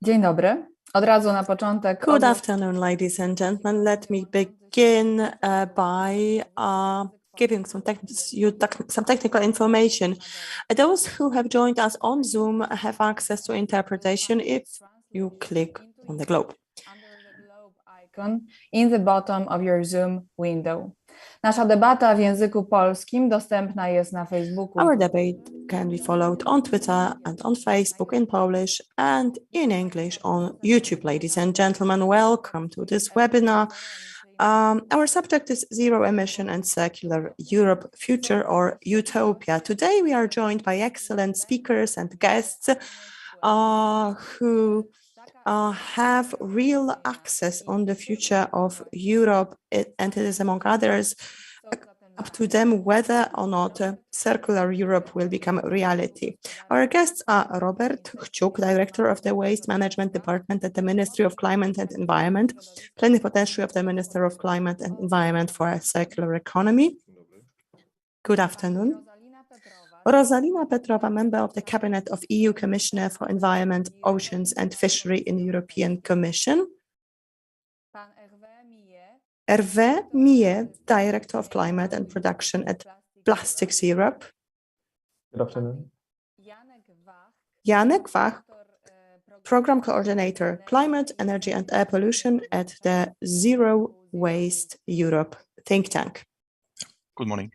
Dzień dobry. Od razu na początek. Good afternoon, ladies and gentlemen. Let me begin by giving some technical information. Those who have joined us on Zoom have access to interpretation if you click on the globe. Icon in the bottom of your Zoom window. Nasza debata w języku polskim dostępna jest na Facebooku. Our debate can be followed on Twitter and on Facebook in Polish and in English on YouTube. Ladies and gentlemen, welcome to this webinar. Our subject is Zero Emission and Circular Europe, Future or Utopia. Today we are joined by excellent speakers and guests who have real access on the future of Europe, and it is among others up to them whether or not circular Europe will become a reality. Our guests are Robert Chook, Director of the Waste Management Department at the Ministry of Climate and Environment, Plenipotentiary of the Minister of Climate and Environment for a Circular Economy. Good afternoon. Rosalina Petrova, member of the Cabinet of EU Commissioner for Environment, Oceans and Fishery in the European Commission. Hervé Millet, Director of Climate and Production at Plastics Europe. Good afternoon. Janek Wach, Program Coordinator, Climate, Energy and Air Pollution at the Zero Waste Europe think tank. Good morning.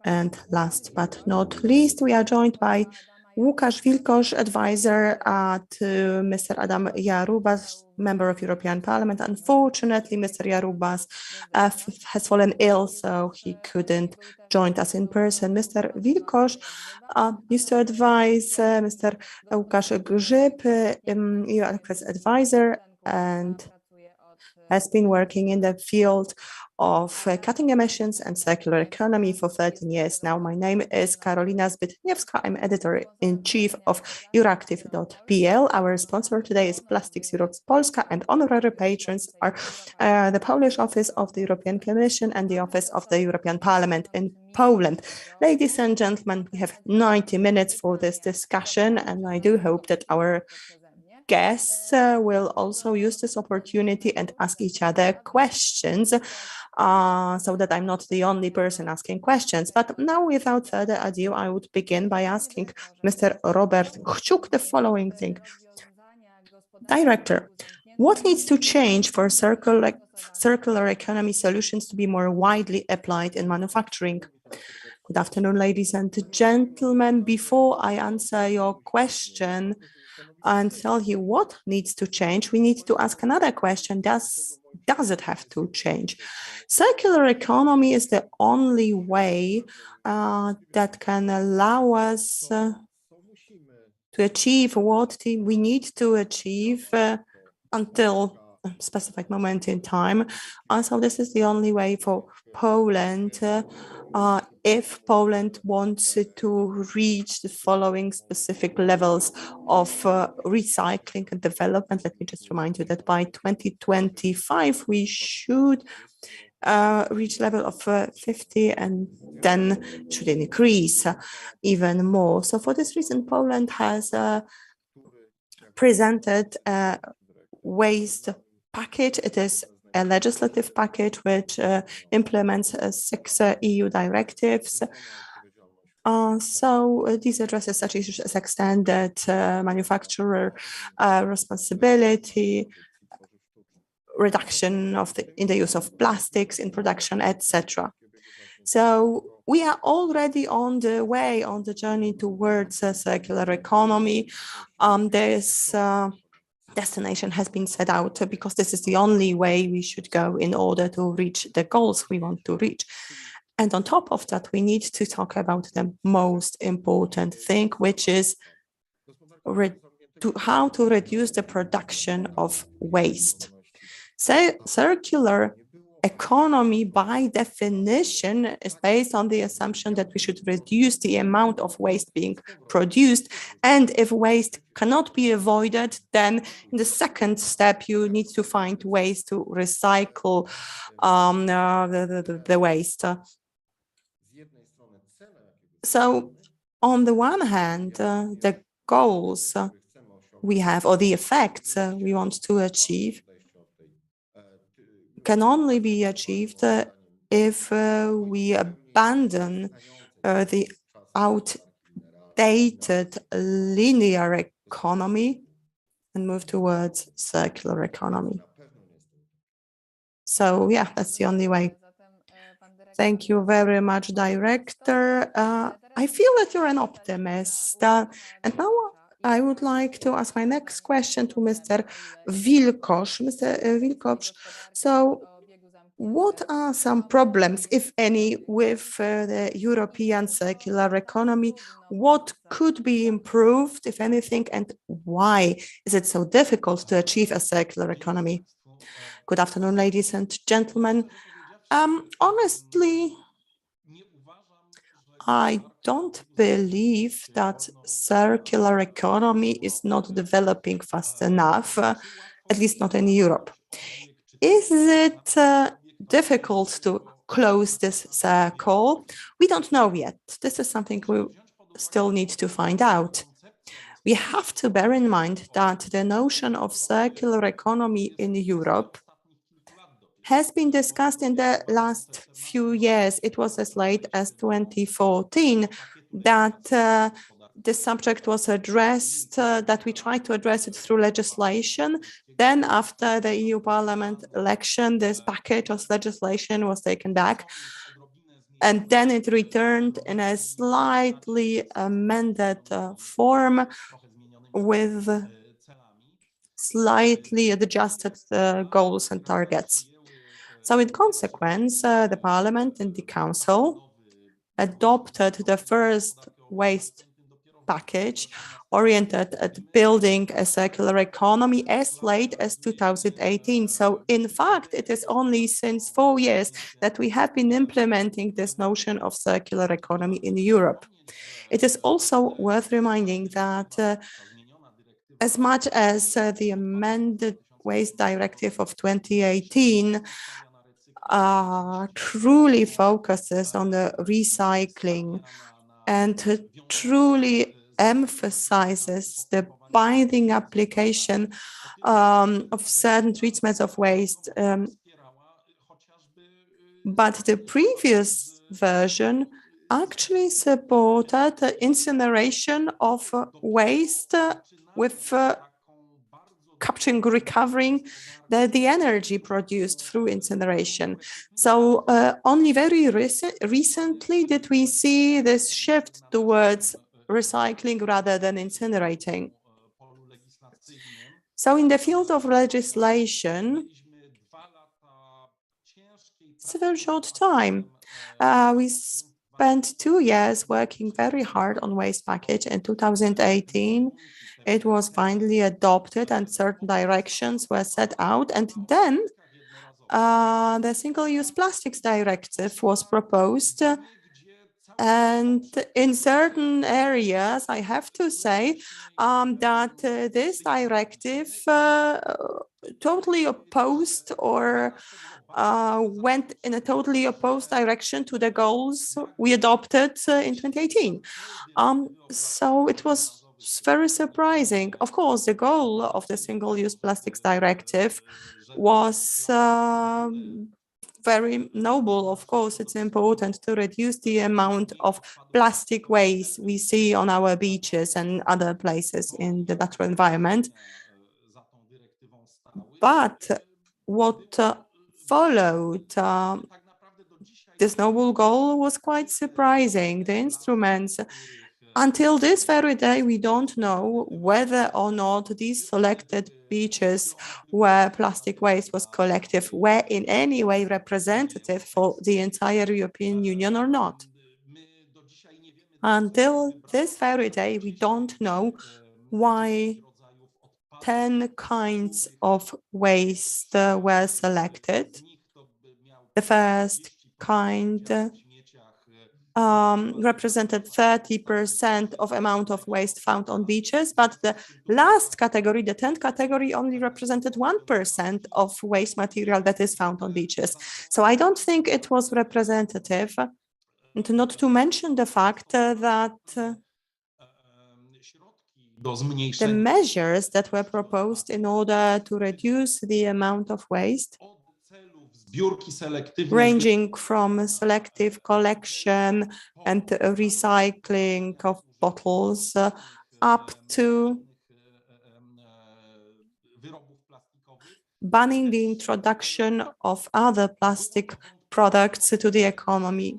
And last but not least, we are joined by Łukasz Wilkosz, advisor to Mr. Adam Jarubas, member of European Parliament. Unfortunately, Mr. Jarubas has fallen ill, so he couldn't join us in person. Mr. Wilkosz used to advise Mr. Łukasz Grzyb, EU advisor, and has been working in the field of cutting emissions and circular economy for 13 years now. My name is Karolina Zbytniewska. I'm editor-in-chief of Euractiv.pl. Our sponsor today is Plastics Europe Polska, and honorary patrons are the Polish office of the European Commission and the office of the European Parliament in Poland. Ladies and gentlemen, we have 90 minutes for this discussion, and I do hope that our guests will also use this opportunity and ask each other questions, so that I'm not the only person asking questions. But now, without further ado, I would begin by asking Mr. Robert Chook the following thing. Director, what needs to change for circular economy solutions to be more widely applied in manufacturing? Good afternoon, ladies and gentlemen. Before I answer your question and tell you what needs to change, we need to ask another question. Does it have to change? Circular economy is the only way that can allow us to achieve what we need to achieve until a specific moment in time. So this is the only way for Poland if Poland wants to reach the following specific levels of recycling and development. Let me just remind you that by 2025 we should reach level of 50, and then should increase even more. So for this reason, Poland has presented a waste package. It is a legislative package which implements 6 EU directives. So these addresses such issues as extended manufacturer responsibility, reduction in the use of plastics in production, etc. So we are already on the way, on the journey towards a circular economy. This destination has been set out because this is the only way we should go in order to reach the goals we want to reach. And on top of that, we need to talk about the most important thing, which is how to reduce the production of waste. So circular economy, by definition, is based on the assumption that we should reduce the amount of waste being produced. And if waste cannot be avoided, then in the second step, you need to find ways to recycle the waste. So on the one hand, the goals we have or the effects we want to achieve can only be achieved if we abandon the outdated linear economy and move towards circular economy. So yeah, that's the only way. Thank you very much, Director. I feel that you're an optimist. And now I would like to ask my next question to Mr. Wilkosz. Mr. Wilkosz, so what are some problems, if any, with the European circular economy? What could be improved, if anything, and why is it so difficult to achieve a circular economy? Good afternoon, ladies and gentlemen. Honestly, I don't believe that circular economy is not developing fast enough, at least not in Europe. Is it difficult to close this circle? We don't know yet. This is something we still need to find out. We have to bear in mind that the notion of circular economy in Europe has been discussed in the last few years. It was as late as 2014 that this subject was addressed, that we tried to address it through legislation. Then after the EU Parliament election, this package of legislation was taken back. And then it returned in a slightly amended form with slightly adjusted goals and targets. So in consequence, the Parliament and the Council adopted the first waste package oriented at building a circular economy as late as 2018. So in fact, it is only since 4 years that we have been implementing this notion of circular economy in Europe. It is also worth reminding that as much as the amended Waste Directive of 2018 truly focuses on the recycling and truly emphasizes the binding application of certain treatments of waste. But the previous version actually supported the incineration of waste with capturing, recovering the energy produced through incineration. So only very recently did we see this shift towards recycling rather than incinerating. So in the field of legislation, it's a very short time. We spent 2 years working very hard on waste package. In 2018, it was finally adopted and certain directions were set out. And then the Single-Use Plastics Directive was proposed. And in certain areas, I have to say that this directive totally opposed or went in a totally opposed direction to the goals we adopted in 2018. So it was very surprising. Of course, the goal of the Single-Use Plastics Directive was very noble. Of course, it's important to reduce the amount of plastic waste we see on our beaches and other places in the natural environment. But what followed this noble goal was quite surprising. The instruments, until this very day, we don't know whether or not these selected beaches where plastic waste was collected were in any way representative for the entire European Union or not. Until this very day, we don't know why 10 kinds of waste were selected. The first kind represented 30% of amount of waste found on beaches, but the last category, the 10th category, only represented 1% of waste material that is found on beaches. So I don't think it was representative, and not to mention the fact that the measures that were proposed in order to reduce the amount of waste, ranging from selective collection and recycling of bottles up to banning the introduction of other plastic products to the economy.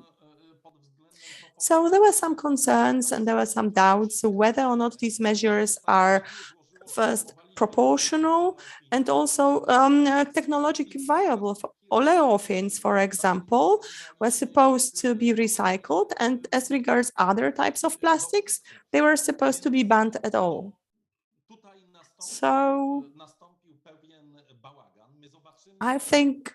So there were some concerns and there were some doubts whether or not these measures are first proportional and also technologically viable. Oleophins, for example, were supposed to be recycled, and as regards other types of plastics, they were supposed to be banned at all. So I think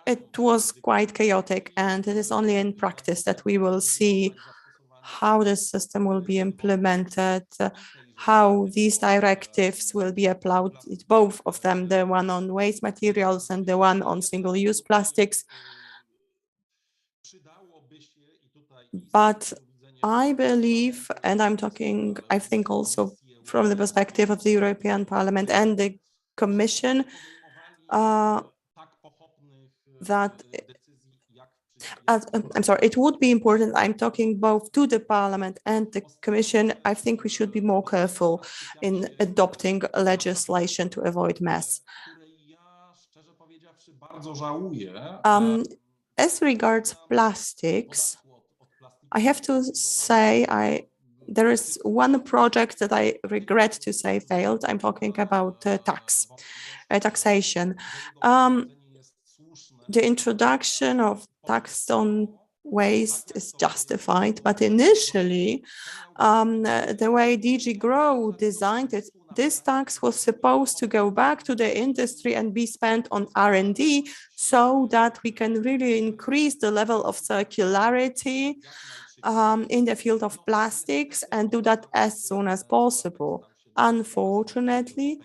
it was quite chaotic, and it is only in practice that we will see how this system will be implemented, how these directives will be applied, both of them, the one on waste materials and the one on single-use plastics. But I believe, and I'm talking, I think also from the perspective of the European Parliament and the Commission, that I'm sorry, it would be important. I'm talking both to the Parliament and the Commission. I think we should be more careful in adopting legislation to avoid mess. As regards plastics, I have to say there is one project that I regret to say failed. I'm talking about taxation. The introduction of tax on waste is justified, but initially, the way DG Grow designed it, this tax was supposed to go back to the industry and be spent on R&D so that we can really increase the level of circularity in the field of plastics and do that as soon as possible. Unfortunately,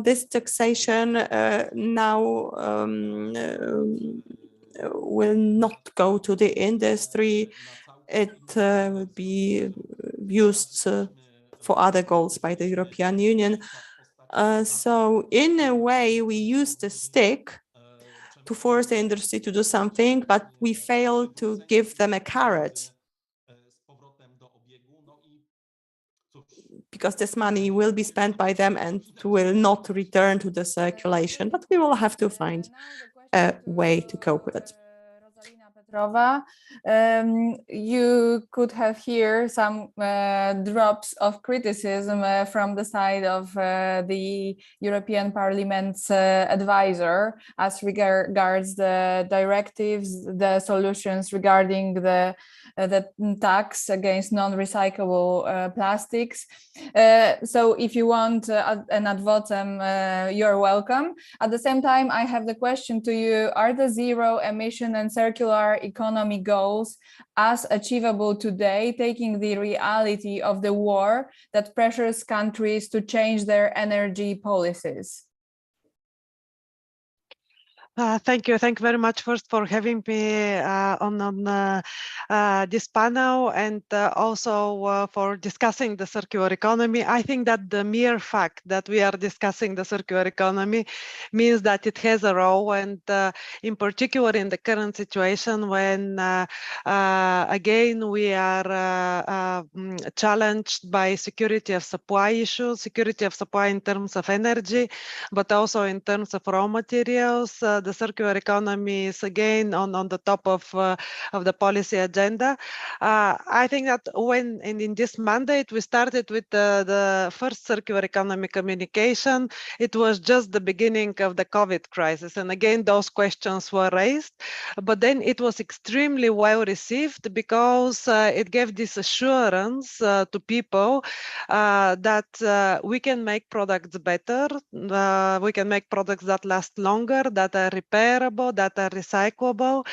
this taxation now will not go to the industry. It will be used for other goals by the European Union. So in a way, we use the stick to force the industry to do something, but we fail to give them a carrot, because this money will be spent by them and will not return to the circulation, but we will have to find a way to cope with it. You could have here some drops of criticism from the side of the European Parliament's advisor as regards the directives, the solutions regarding the tax against non-recyclable plastics. So if you want an ad votum, you're welcome. At the same time, I have the question to you: are the zero emission and circular economy goals as achievable today, taking the reality of the war that pressures countries to change their energy policies? Thank you. Thank you very much first for having me on this panel, and also for discussing the circular economy. I think that the mere fact that we are discussing the circular economy means that it has a role, and in particular in the current situation when again we are challenged by security of supply issues, security of supply in terms of energy, but also in terms of raw materials. The circular economy is again on the top of the policy agenda. I think that when in this mandate we started with the first circular economy communication, it was just the beginning of the COVID crisis, and again those questions were raised, but then it was extremely well received because it gave this assurance to people that we can make products better, we can make products that last longer, that are repairable, that are recyclable,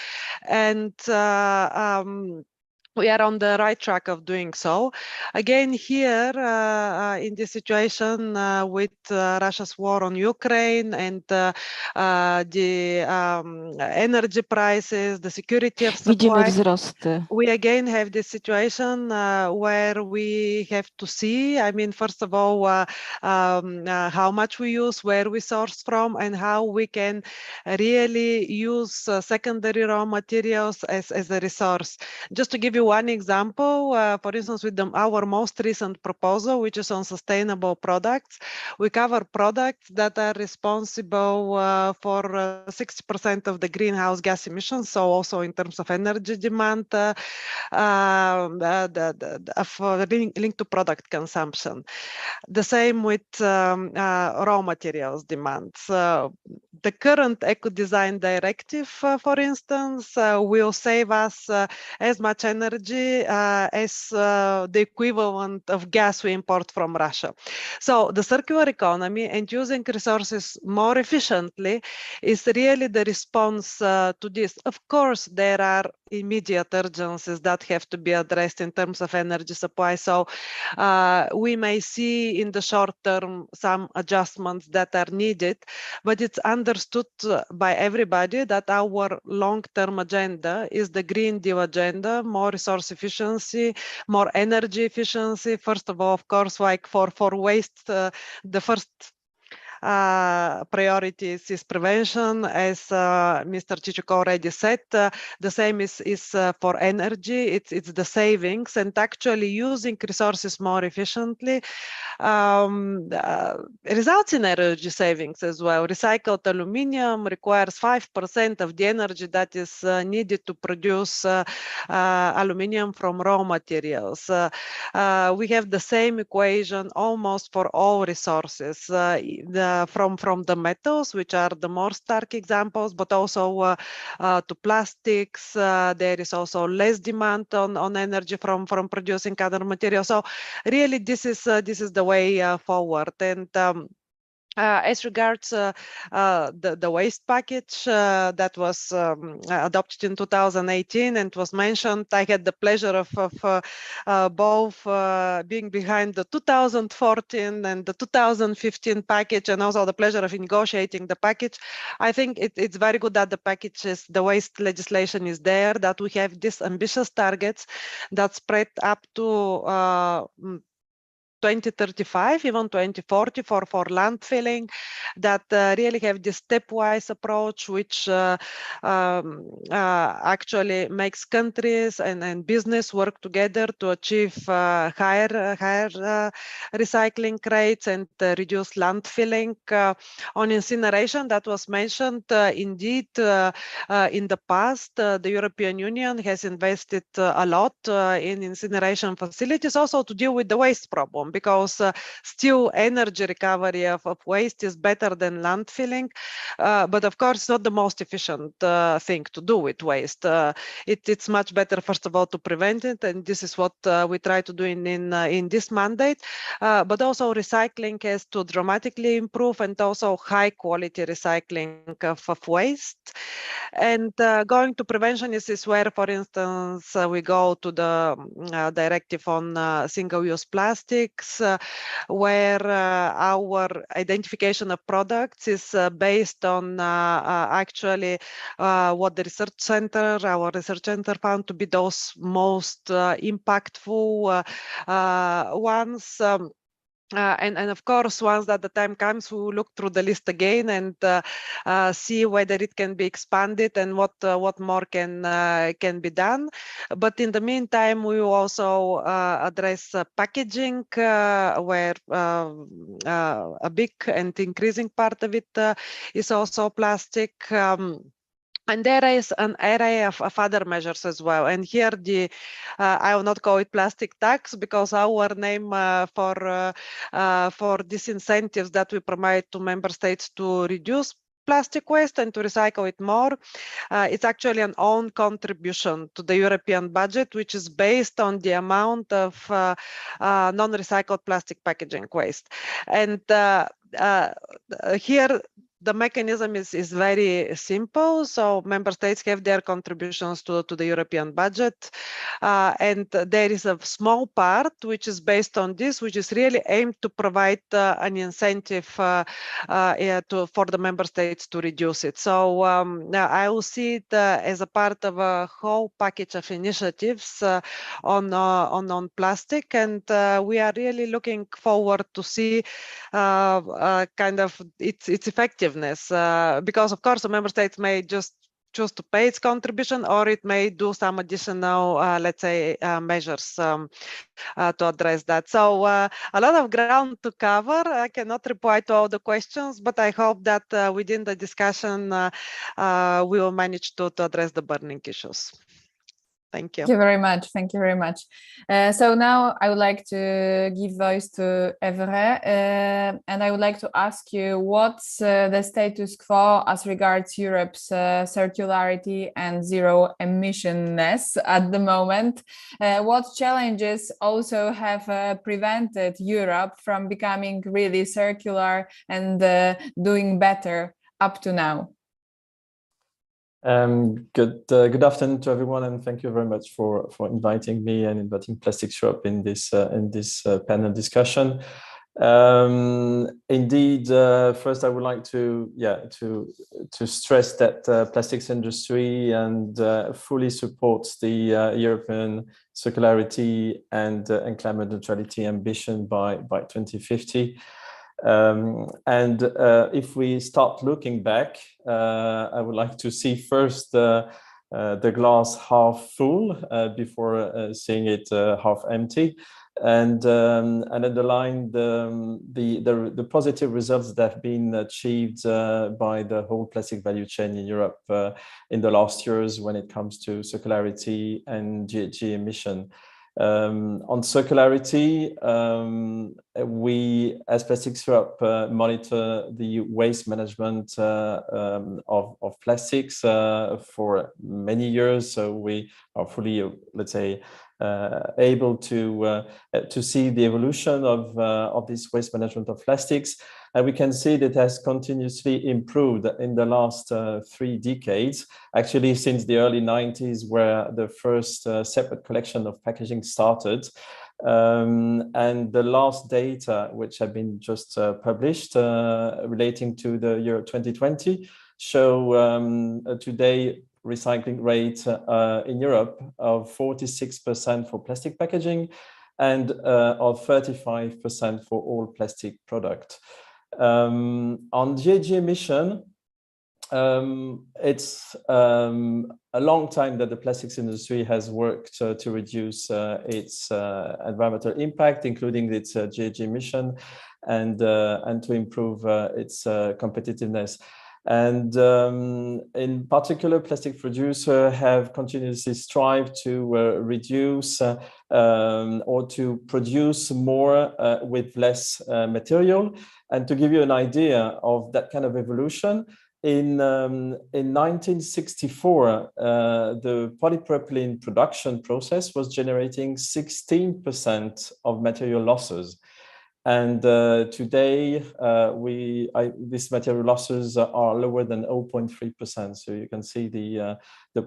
and we are on the right track of doing so. Again, here in this situation with Russia's war on Ukraine and the energy prices, the security of Widzimy supply, wzrosty. we again have this situation where we have to see, I mean, first of all, how much we use, where we source from, and how we can really use secondary raw materials as a resource. Just to give you one example, for instance, with our most recent proposal, which is on sustainable products, we cover products that are responsible for 60% of the greenhouse gas emissions, so also in terms of energy demand, linked to product consumption. The same with raw materials demands. The current Eco-Design Directive, for instance, will save us as much energy as the equivalent of gas we import from Russia. So the circular economy and using resources more efficiently is really the response to this. Of course, there are immediate urgencies that have to be addressed in terms of energy supply. So we may see in the short term some adjustments that are needed, but it's understood by everybody that our long-term agenda is the Green Deal agenda, more resource efficiency, more energy efficiency. First of all, of course, like for waste, the first priorities is prevention, as Mr. Chook already said. The same is for energy. It's the savings and actually using resources more efficiently results in energy savings as well. Recycled aluminium requires 5% of the energy that is needed to produce aluminium from raw materials. We have the same equation almost for all resources, from the metals, which are the more stark examples, but also to plastics. There is also less demand on energy from producing other materials. So really, this is the way forward. And as regards the waste package that was adopted in 2018 and was mentioned, I had the pleasure of both being behind the 2014 and the 2015 package, and also the pleasure of negotiating the package. I think it's very good that the package the waste legislation is there, that we have these ambitious targets that spread up to 2035, even 2040 for landfilling, that really have this stepwise approach, which actually makes countries and business work together to achieve higher recycling rates and reduce landfilling. On incineration, that was mentioned, indeed, in the past, the European Union has invested a lot in incineration facilities, also to deal with the waste problem, because still energy recovery of waste is better than landfilling, but of course not the most efficient thing to do with waste. It's much better, first of all, to prevent it, and this is what we try to do in this mandate, but also recycling has to dramatically improve, and also high quality recycling of waste. And going to prevention is where, for instance, we go to the directive on single-use plastics, where our identification of products is based on actually what the our research center found to be those most impactful ones. And of course, once that the time comes, we will look through the list again and see whether it can be expanded and what more can be done. But in the meantime, we will also address packaging, where a big and increasing part of it is also plastic. And there is an array of other measures as well. And here, I will not call it plastic tax, because our name for these incentives that we provide to member states to reduce plastic waste and to recycle it more, it's actually an own contribution to the European budget, which is based on the amount of non-recycled plastic packaging waste. And here, the mechanism is very simple. So member states have their contributions to the European budget. And there is a small part which is based on this, which is really aimed to provide an incentive for the member states to reduce it. So I will see it as a part of a whole package of initiatives on plastic. And we are really looking forward to see kind of its effectiveness, because of course the member states may just choose to pay its contribution, or it may do some additional, let's say, measures to address that. So a lot of ground to cover. I cannot reply to all the questions, but I hope that within the discussion we will manage to address the burning issues. Thank you. Thank you very much. Thank you very much. So now I would like to give voice to Evre, and I would like to ask you what's the status quo as regards Europe's circularity and zero emissionness at the moment. What challenges also have prevented Europe from becoming really circular and doing better up to now? Good afternoon to everyone, and thank you very much for inviting me and inviting Plastics Europe in this panel discussion. Indeed, first I would like to stress that plastics industry and fully supports the European circularity and climate neutrality ambition by 2050. And if we start looking back, I would like to see first the glass half full before seeing it half empty, and underline the positive results that have been achieved by the whole plastic value chain in Europe in the last years when it comes to circularity and GHG emission. On circularity, we as Plastics Europe monitor the waste management of plastics for many years, so we are fully, let's say, able to see the evolution of this waste management of plastics. And we can see that it has continuously improved in the last 3 decades, actually since the early 90s, where the first separate collection of packaging started. And the last data, which have been just published relating to the year 2020, show today recycling rate in Europe of 46% for plastic packaging and of 35% for all plastic product. On GHG emission, it's a long time that the plastics industry has worked to reduce its environmental impact, including its GHG emission, and to improve its competitiveness. And in particular, plastic producers have continuously strived to reduce or to produce more with less material. And to give you an idea of that kind of evolution, in 1964, the polypropylene production process was generating 16% of material losses. And today, these material losses are lower than 0.3%. So you can see the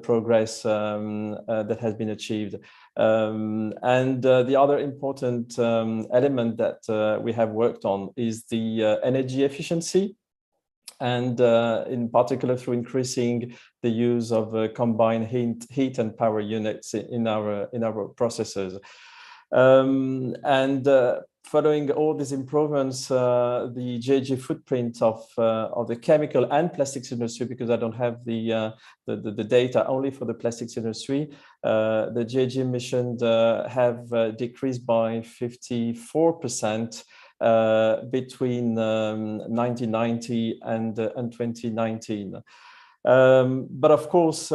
progress that has been achieved. And the other important element that we have worked on is the energy efficiency, and in particular through increasing the use of combined heat and power units in our processes. Following all these improvements, the GHG footprint of the chemical and plastics industry, because I don't have the data only for the plastics industry, the GHG emissions have decreased by 54% between 1990 and 2019. But of course,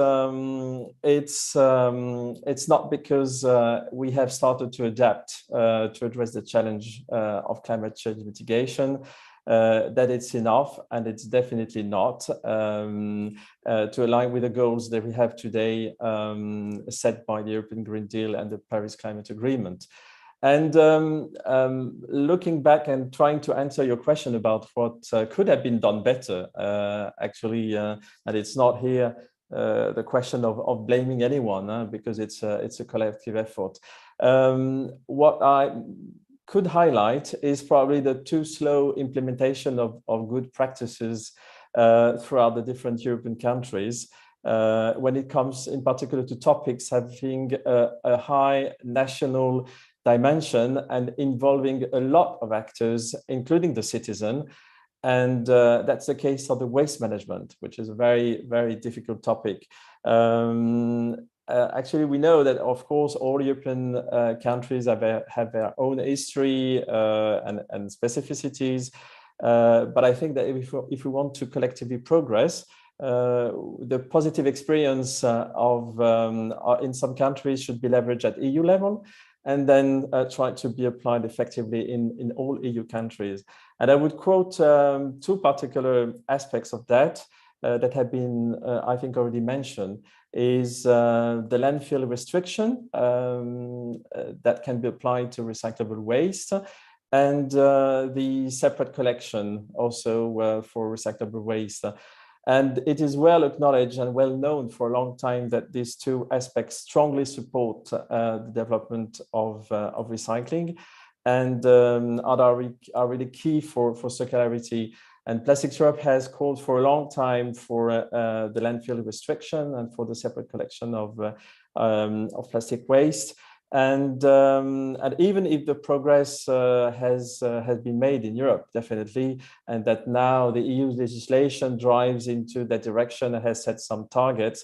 it's not because we have started to adapt to address the challenge of climate change mitigation that it's enough, and it's definitely not to align with the goals that we have today set by the European Green Deal and the Paris Climate Agreement. And looking back and trying to answer your question about what could have been done better, actually, and it's not here the question of blaming anyone, because it's a collective effort. What I could highlight is probably the too slow implementation of good practices throughout the different European countries. When it comes in particular to topics having a high national dimension and involving a lot of actors, including the citizen. And that's the case of the waste management, which is a very, very difficult topic. Actually, we know that, of course, all European countries have their own history and specificities. But I think that if we want to collectively progress, the positive experience in some countries should be leveraged at EU level, and then try to be applied effectively in all EU countries. And I would quote two particular aspects of that that have been, I think, already mentioned, is the landfill restriction that can be applied to recyclable waste, and the separate collection also for recyclable waste. And it is well acknowledged and well known for a long time that these two aspects strongly support the development of recycling, and are really key for circularity. And Plastics Europe has called for a long time for the landfill restriction and for the separate collection of plastic waste. And even if the progress has been made in Europe, definitely, and that now the EU legislation drives into that direction and has set some targets,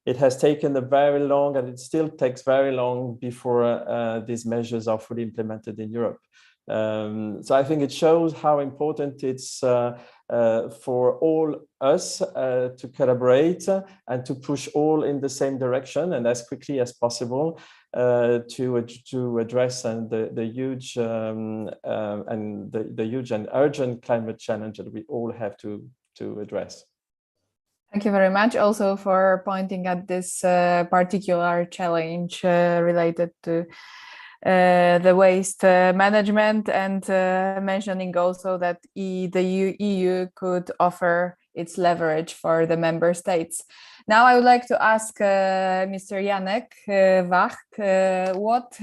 it has taken a very long, and it still takes very long before these measures are fully implemented in Europe. So I think it shows how important it's for all us to collaborate and to push all in the same direction and as quickly as possible to address the huge and urgent climate challenge that we all have to address. Thank you very much also for pointing at this particular challenge related to the waste management, and mentioning also that the EU could offer its leverage for the member states. Now I would like to ask Mr. Janek Wach, what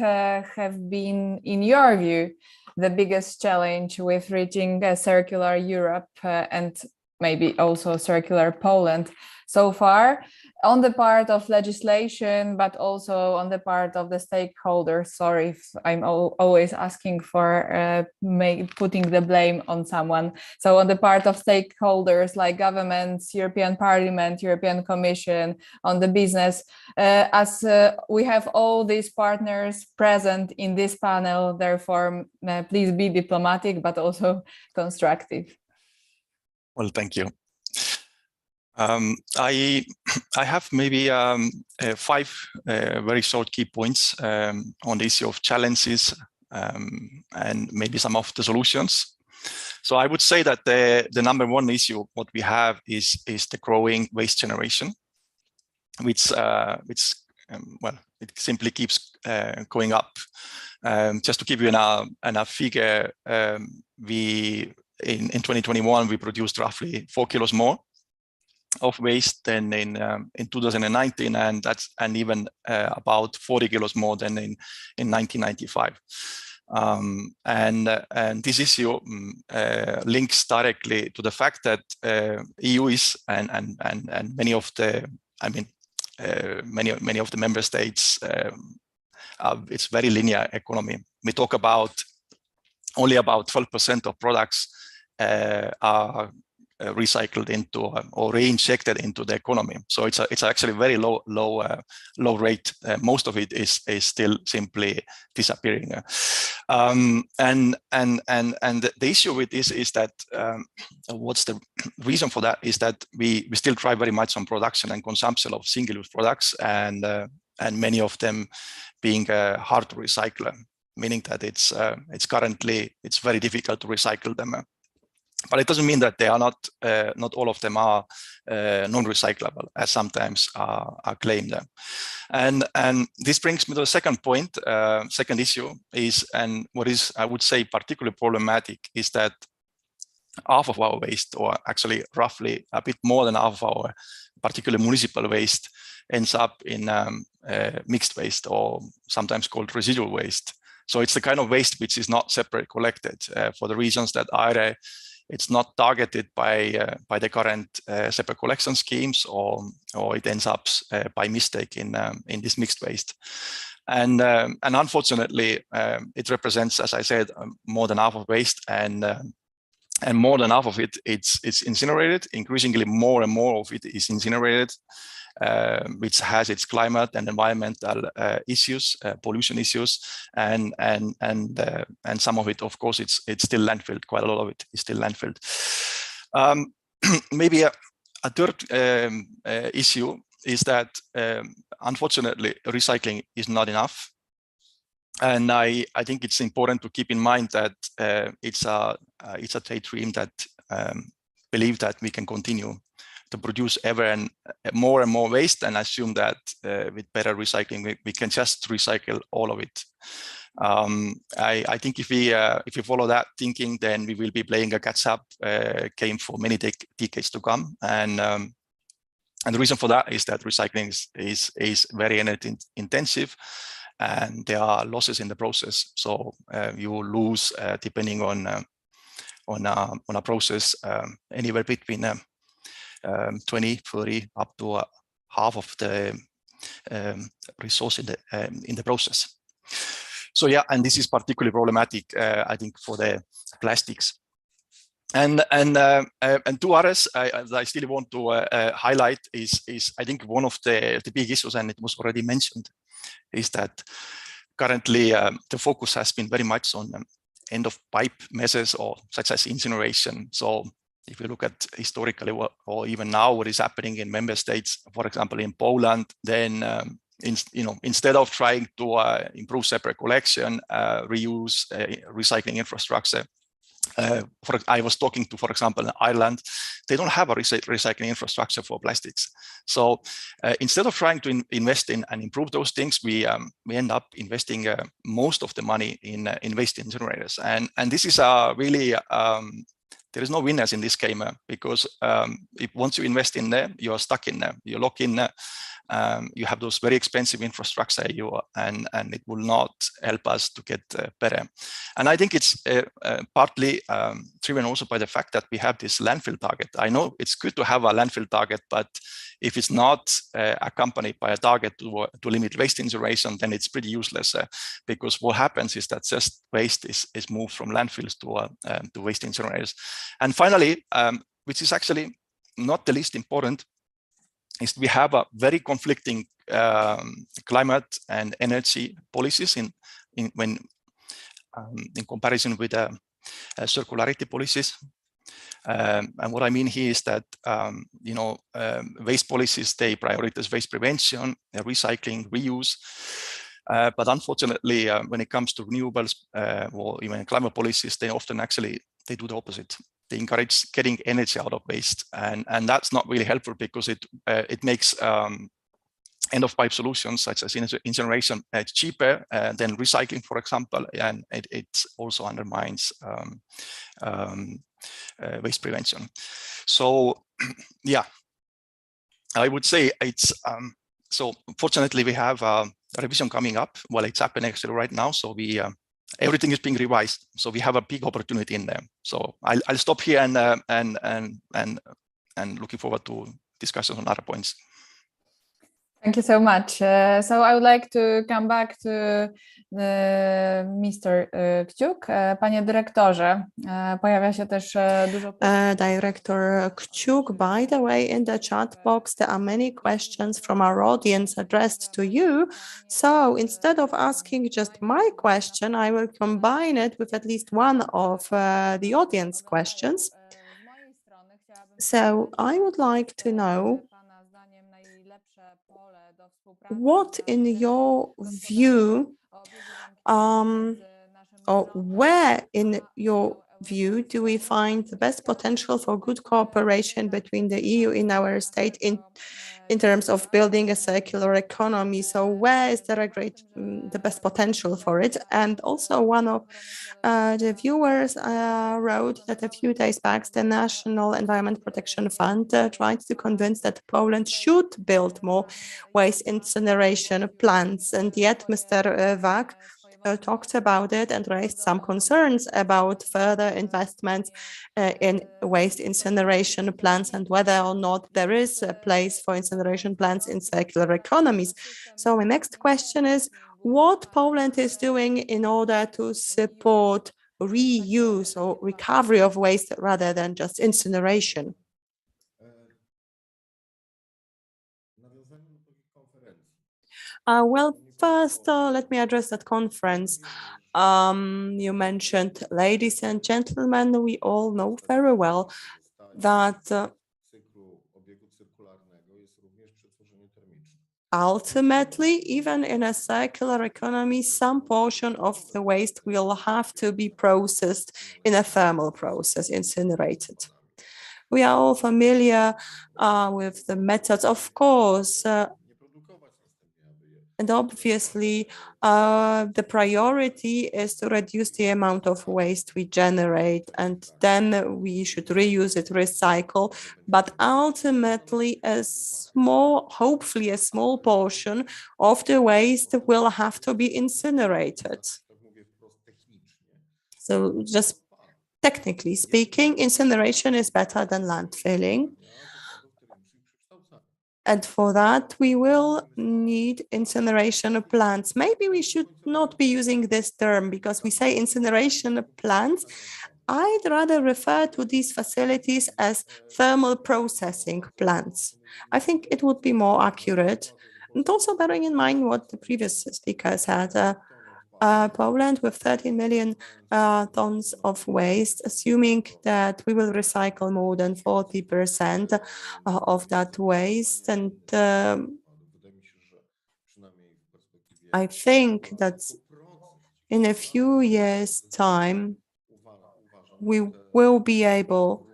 have been, in your view, the biggest challenge with reaching a circular Europe and maybe also circular Poland so far, on the part of legislation, but also on the part of the stakeholders? Sorry if I'm always asking for putting the blame on someone. So on the part of stakeholders like governments, European Parliament, European Commission, on the business, as we have all these partners present in this panel, therefore, please be diplomatic, but also constructive. Well, thank you. I have maybe 5 very short key points on the issue of challenges and maybe some of the solutions. So I would say that the number one issue what we have is the growing waste generation, which well, it simply keeps going up. Just to give you a figure, in 2021 we produced roughly 4 kilos more of waste than in 2019, and even about 40 kilos more than in 1995. And this issue links directly to the fact that EU is and many of the, I mean, many of the member states, it's very linear economy. We talk about only about 12% of products are recycled into or reinjected into the economy. So it's actually very low rate. Most of it is still simply disappearing. And the issue with this is that what's the reason for that is that we still try very much on production and consumption of single-use products, and many of them being hard to recycle, meaning that it's currently very difficult to recycle them. But it doesn't mean that they are not all of them are non-recyclable, as sometimes are claimed. And this brings me to the second point, second issue is, and what is, I would say, particularly problematic is that half of our waste, or actually roughly a bit more than half of our particularly municipal waste, ends up in mixed waste, or sometimes called residual waste. So it's the kind of waste which is not separately collected for the reasons that either it's not targeted by the current separate collection schemes, or it ends up by mistake in this mixed waste. And unfortunately, it represents, as I said, more than half of waste, and more than half of it's incinerated. Increasingly, more and more of it is incinerated, which has its climate and environmental issues, pollution issues, and some of it, of course, it's still landfilled. Quite a lot of it is still landfilled. Maybe a third issue is that unfortunately recycling is not enough. And I think it's important to keep in mind that it's a daydream that believe that we can continue to produce ever and more waste, and assume that with better recycling we can just recycle all of it. I think if we follow that thinking, then we will be playing a catch-up game for many decades to come. And the reason for that is that recycling is very energy intensive, and there are losses in the process. So you will lose, depending on a process, anywhere between 20, 30, up to half of the resource in the process. So yeah, and this is particularly problematic, I think, for the plastics. And two others I still want to highlight is I think one of the big issues, and it was already mentioned, is that currently the focus has been very much on end of pipe measures, or such as incineration. So if you look at historically or even now what is happening in member states, for example in Poland, then instead of trying to improve separate collection, reuse, recycling infrastructure, I was talking to, for example, in Ireland, they don't have a recycling infrastructure for plastics. So instead of trying to invest in and improve those things, we end up investing most of the money in waste incinerators. And this is really, there is no winners in this game, because if once you invest in there, you are stuck in there, you lock in there. You have those very expensive infrastructure, and it will not help us to get better. And I think it's partly driven also by the fact that we have this landfill target. I know it's good to have a landfill target, but if it's not accompanied by a target to limit waste incineration, then it's pretty useless, because what happens is that just waste is moved from landfills to waste incinerators. And finally, which is actually not the least important, is we have a very conflicting climate and energy policies in comparison with circularity policies. And what I mean here is that waste policies, they prioritize waste prevention, recycling, reuse. But unfortunately, when it comes to renewables or even climate policies, they often they do the opposite. They encourage getting energy out of waste, and that's not really helpful, because it makes end of pipe solutions such as incineration cheaper than recycling, for example, and it also undermines waste prevention. So yeah, I would say it's so fortunately we have a revision coming up. Well, it's happening actually right now, so we everything is being revised, so we have a big opportunity in there. So I'll stop here and looking forward to discussions on other points. Thank you so much. So I would like to come back to Mr. Chook. Panie dyrektorze, pojawia się też dużo... Director Chook, by the way, in the chat box, there are many questions from our audience addressed to you. So instead of asking just my question, I will combine it with at least one of the audience questions. So I would like to know, what in your view, or where in your view, do we find the best potential for good cooperation between the EU in our state in terms of building a circular economy? So where is there the best potential for it? And also one of the viewers wrote that a few days back, the National Environment Protection Fund tried to convince that Poland should build more waste incineration plants. And yet Mr. Wag talked about it and raised some concerns about further investments in waste incineration plants and whether or not there is a place for incineration plants in circular economies. So my next question is, what Poland is doing in order to support reuse or recovery of waste rather than just incineration? Well, first, let me address that conference. You mentioned, ladies and gentlemen, we all know very well that ultimately, even in a circular economy, some portion of the waste will have to be processed in a thermal process, incinerated. We are all familiar with the methods, of course, and obviously, the priority is to reduce the amount of waste we generate, and then we should reuse it, recycle. But ultimately, hopefully a small portion of the waste will have to be incinerated. So just technically speaking, incineration is better than landfilling. And for that, we will need incineration plants. Maybe we should not be using this term because we say incineration plants. I'd rather refer to these facilities as thermal processing plants. I think it would be more accurate. And also bearing in mind what the previous speaker said, Poland with 13 million tons of waste, assuming that we will recycle more than 40% of that waste. And I think that in a few years' time, we will be able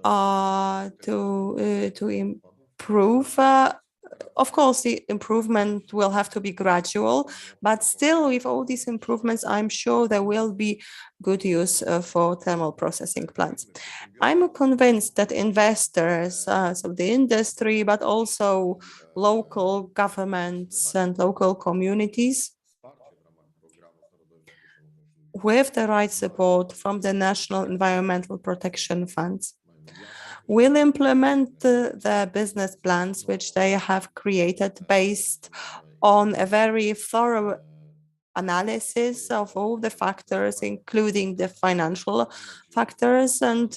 to improve. Of course, the improvement will have to be gradual, but still with all these improvements, I'm sure there will be good use for thermal processing plants. I'm convinced that investors, so the industry, but also local governments and local communities, with the right support from the National Environmental Protection Funds, will implement the business plans which they have created based on a very thorough analysis of all the factors, including the financial factors. And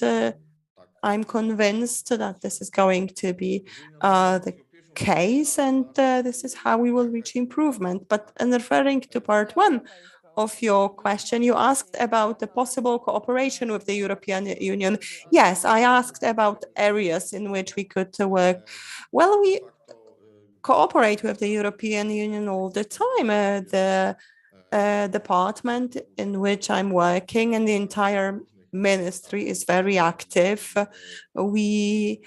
I'm convinced that this is going to be the case, and this is how we will reach improvement. But in referring to part one of your question, you asked about the possible cooperation with the European Union. Yes, I asked about areas in which we could work. Well, we cooperate with the European Union all the time. The department in which I'm working and the entire ministry is very active. We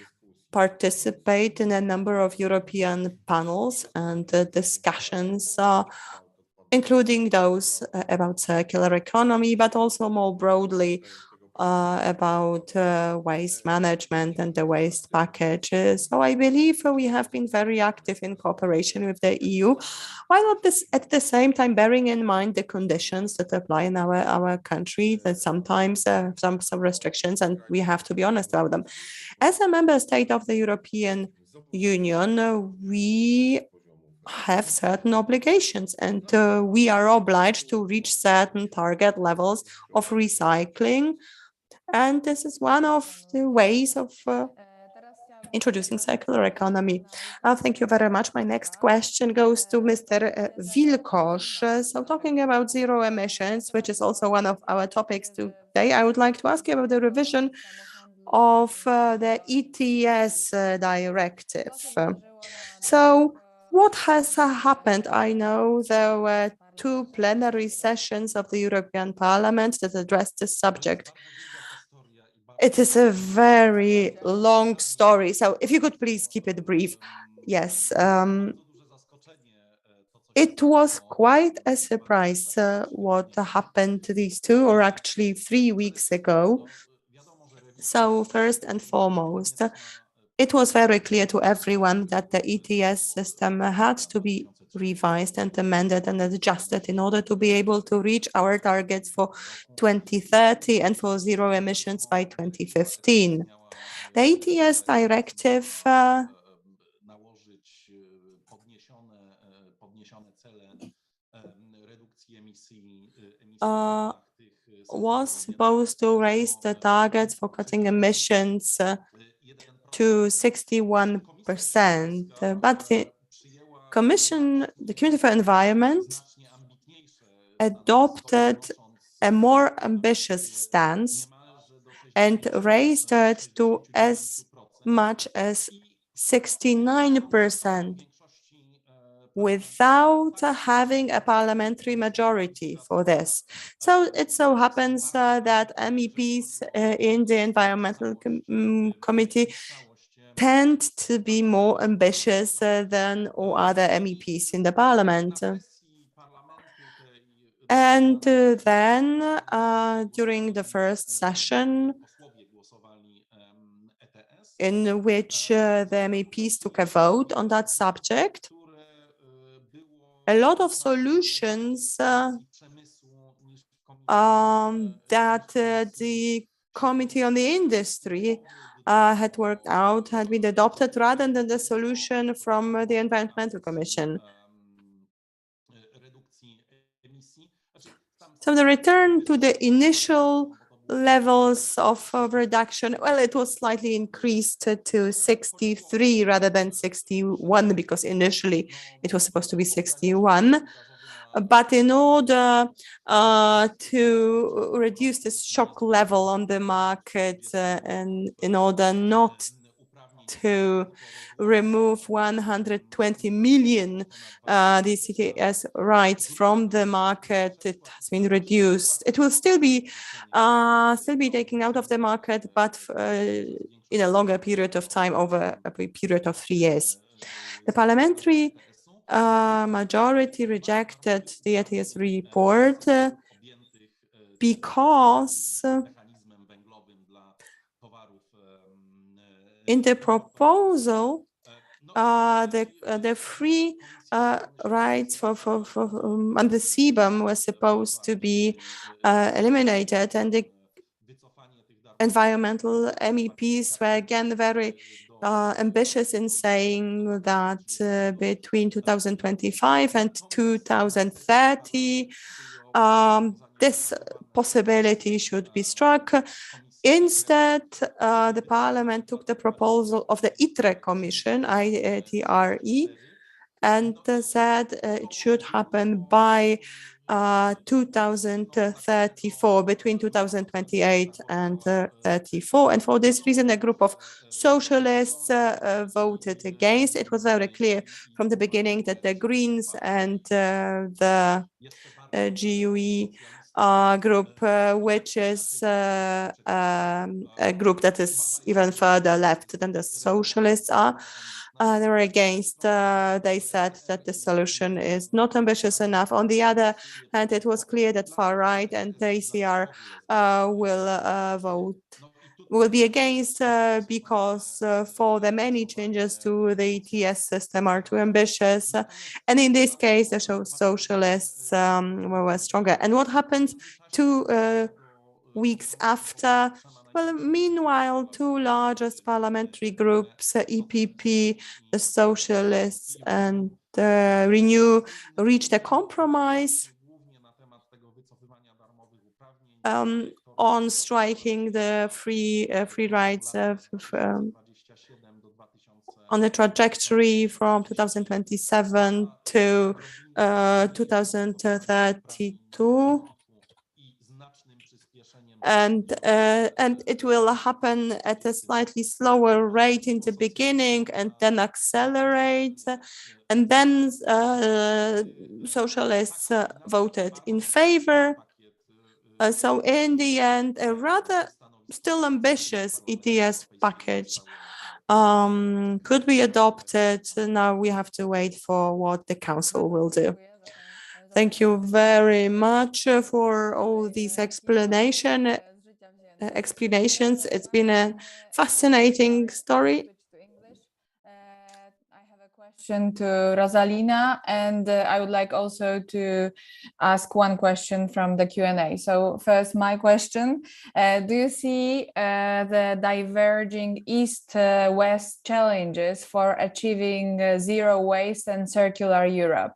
participate in a number of European panels and discussions, including those about circular economy, but also more broadly about waste management and the waste packages. So I believe we have been very active in cooperation with the EU, while at the same time bearing in mind the conditions that apply in our country, that sometimes some restrictions, and we have to be honest about them. As a member state of the European Union, we have certain obligations, and we are obliged to reach certain target levels of recycling. And this is one of the ways of introducing circular economy. Thank you very much. My next question goes to Mr. Wilkosz. So talking about zero emissions, which is also one of our topics today, I would like to ask you about the revision of the ETS directive. So what has happened? I know there were two plenary sessions of the European Parliament that addressed this subject. It is a very long story, so if you could please keep it brief. Yes, it was quite a surprise what happened to these 2 or actually 3 weeks ago. So first and foremost, it was very clear to everyone that the ETS system had to be revised and amended and adjusted in order to be able to reach our targets for 2030 and for zero emissions by 2015. The ETS directive was supposed to raise the targets for cutting emissions to 61%, but the Commission, the Committee for Environment, adopted a more ambitious stance and raised it to as much as 69% without having a parliamentary majority for this. So it so happens that MEPs in the Environmental Committee tend to be more ambitious than all other MEPs in the parliament. And then during the first session, in which the MEPs took a vote on that subject, a lot of solutions that the Committee on the Industry had worked out had been adopted rather than the solution from the Environmental Commission. So the return to the initial levels of reduction, well, it was slightly increased to 63 rather than 61, because initially it was supposed to be 61. But in order to reduce this shock level on the market and in order not to remove 120 million DCTS rights from the market, it has been reduced. It will still be taken out of the market, but in a longer period of time, over a period of 3 years. The parliamentary majority rejected the ETS report because in the proposal, the free rights for and the CBAM was supposed to be eliminated, and the environmental MEPs were again very ambitious in saying that between 2025 and 2030, this possibility should be struck. Instead, the parliament took the proposal of the ITRE Commission, ITRE, and said it should happen by 2034, between 2028 and 34. And for this reason, a group of socialists voted against. It was very clear from the beginning that the Greens and the GUE group, which is a group that is even further left than the socialists are, they were against. They said that the solution is not ambitious enough. On the other hand, it was clear that far right and the ACR will be against because for the many changes to the ETS system are too ambitious. And in this case, the socialists were stronger. And what happened 2 weeks after? Well, meanwhile, 2 largest parliamentary groups, EPP, the Socialists, and Renew, reached a compromise on striking the free rides on the trajectory from 2027 to 2032. And it will happen at a slightly slower rate in the beginning and then accelerate. And then socialists voted in favor. So in the end, a rather still ambitious ETS package could be adopted. Now we have to wait for what the Council will do. Thank you very much for all these explanations. It's been a fascinating story. I have a question to Rosalina, and I would like also to ask one question from the Q&A. So first, my question, do you see the diverging East-West challenges for achieving zero waste and circular Europe?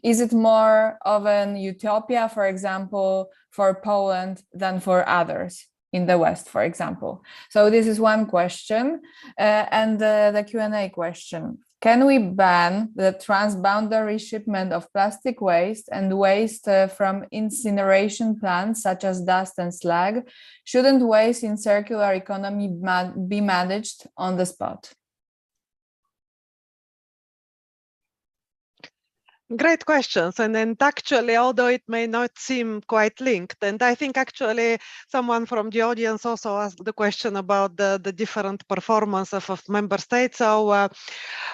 Is it more of an utopia, for example, for Poland than for others in the West, for example? So this is one question. And the Q&A question. Can we ban the transboundary shipment of plastic waste and waste from incineration plants, such as dust and slag? Shouldn't waste in circular economy be managed on the spot? Great questions. And actually, although it may not seem quite linked, and I think actually someone from the audience also asked the question about the different performance of member states. So,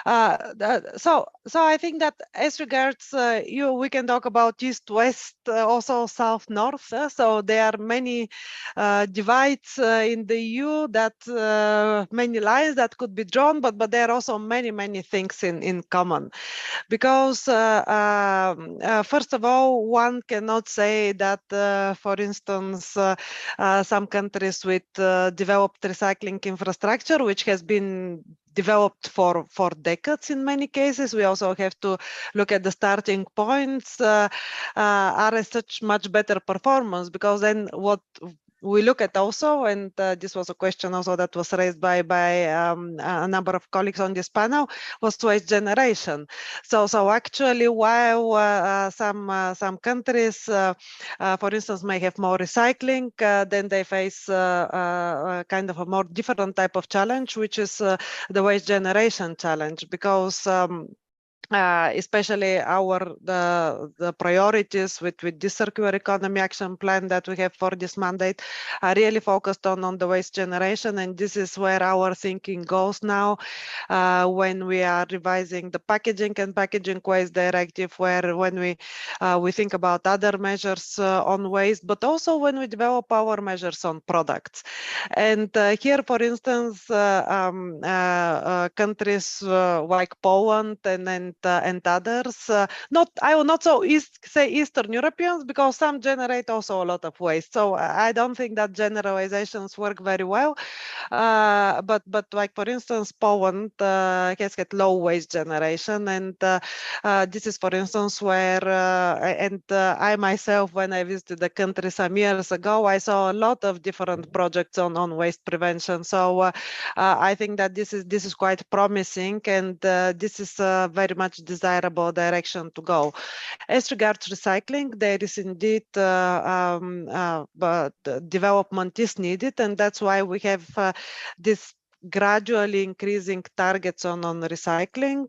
so I think that as regards we can talk about east-west, also south-north. So there are many divides in the EU, that many lines that could be drawn, but there are also many things in common. Because first of all, one cannot say that, for instance, some countries with developed recycling infrastructure, which has been developed for decades in many cases, we also have to look at the starting points, are as such much better performance, because then what we look at also, and this was a question also that was raised by a number of colleagues on this panel, was waste generation. So actually, while some countries, for instance, may have more recycling, then they face kind of a more different type of challenge, which is the waste generation challenge, because especially the priorities with this circular economy action plan that we have for this mandate are really focused on the waste generation, and this is where our thinking goes now when we are revising the packaging and packaging waste directive, when we think about other measures on waste, but also when we develop our measures on products. And here, for instance, countries like Poland and others, I will not say Eastern Europeans, because some generate also a lot of waste. So I don't think that generalizations work very well. But like, for instance, Poland has had low waste generation, and this is, for instance, where I myself, when I visited the country some years ago, I saw a lot of different projects on waste prevention. So I think that this is quite promising, and this is very much desirable direction to go. As regards recycling, there is indeed but development is needed, and that's why we have this gradually increasing targets on recycling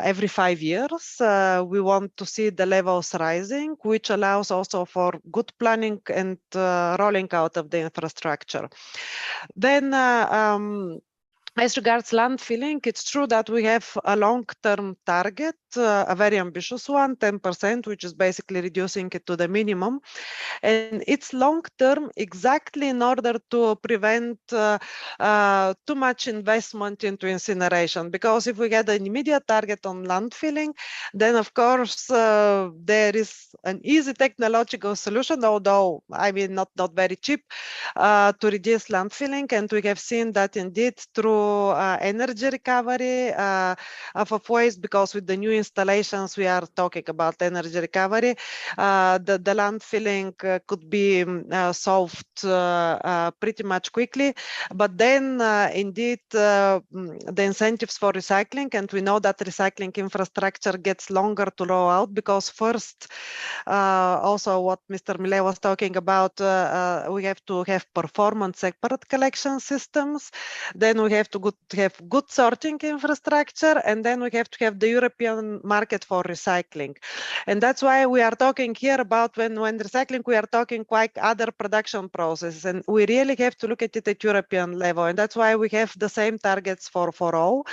every 5 years. We want to see the levels rising, which allows also for good planning and rolling out of the infrastructure. Then as regards landfilling, it's true that we have a long-term target, a very ambitious one, 10%, which is basically reducing it to the minimum. And it's long-term exactly in order to prevent too much investment into incineration. Because if we get an immediate target on landfilling, then of course there is an easy technological solution, although I mean not very cheap, to reduce landfilling. And we have seen that indeed through energy recovery of waste, because with the new installations we are talking about energy recovery, the landfilling could be solved pretty much quickly. But then indeed the incentives for recycling, and we know that recycling infrastructure gets longer to roll out, because first also what Mr. Millet was talking about, we have to have performance separate collection systems, then we have to have good sorting infrastructure, and then we have to have the European market for recycling. And that's why we are talking here about when recycling, we are talking like other production processes, and we really have to look at it at European level. And that's why we have the same targets for all,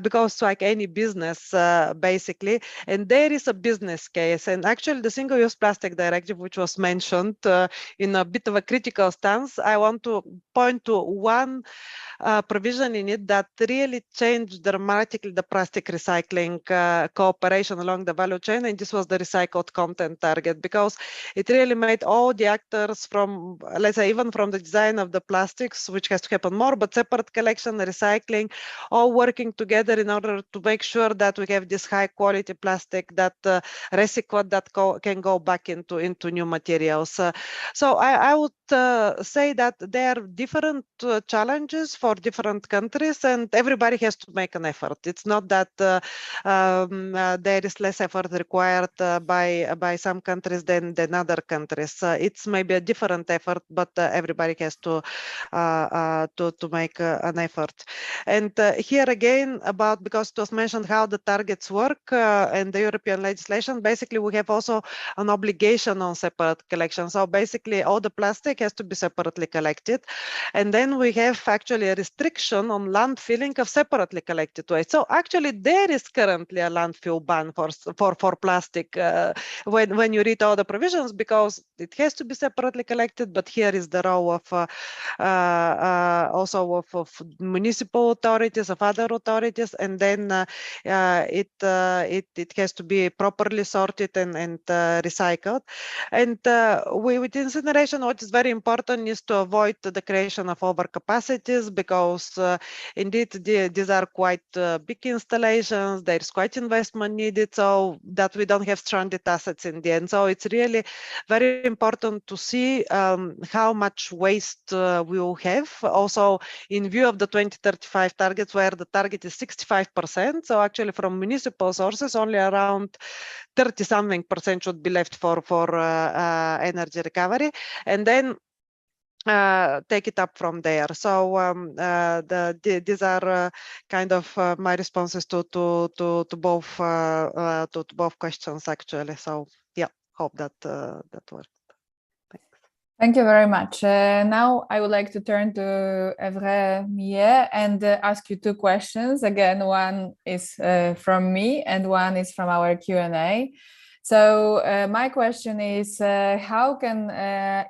because like any business, basically, and there is a business case. And actually the Single-Use Plastic Directive, which was mentioned in a bit of a critical stance, I want to point to one provision in it that really changed dramatically the plastic recycling cooperation along the value chain, and this was the recycled content target, because it really made all the actors from, let's say, even from the design of the plastics, which has to happen more, but separate collection, recycling, all working together in order to make sure that we have this high quality plastic that recycled, that can go back into new materials. So I would say that there are different challenges for different countries, and everybody has to make an effort. It's not that there is less effort required by some countries than other countries. It's maybe a different effort, but everybody has to make an effort. And here again, because it was mentioned how the targets work and the European legislation, basically we have also an obligation on separate collection. So basically all the plastic has to be separately collected. And then we have actually a restriction on landfilling of separately collected waste. So actually there is currently a landfill ban for plastic when you read all the provisions, because it has to be separately collected. But here is the role of also of municipal authorities, of other authorities, and then it has to be properly sorted and recycled. And with incineration, what is very important is to avoid the creation of overcapacities, because indeed these are quite big installations. There is quite investment needed, so that we don't have stranded assets in the end. So it's really very important to see how much waste we will have, also in view of the 2035 targets, where the target is 65%. So actually from municipal sources, only around 30-something% should be left for energy recovery, and then take it up from there. So these are kind of my responses to both questions, actually. So yeah, hope that worked. Thank you very much. Now I would like to turn to Evre Millet and ask you two questions. Again, one is from me and one is from our Q&A. So my question is, how can,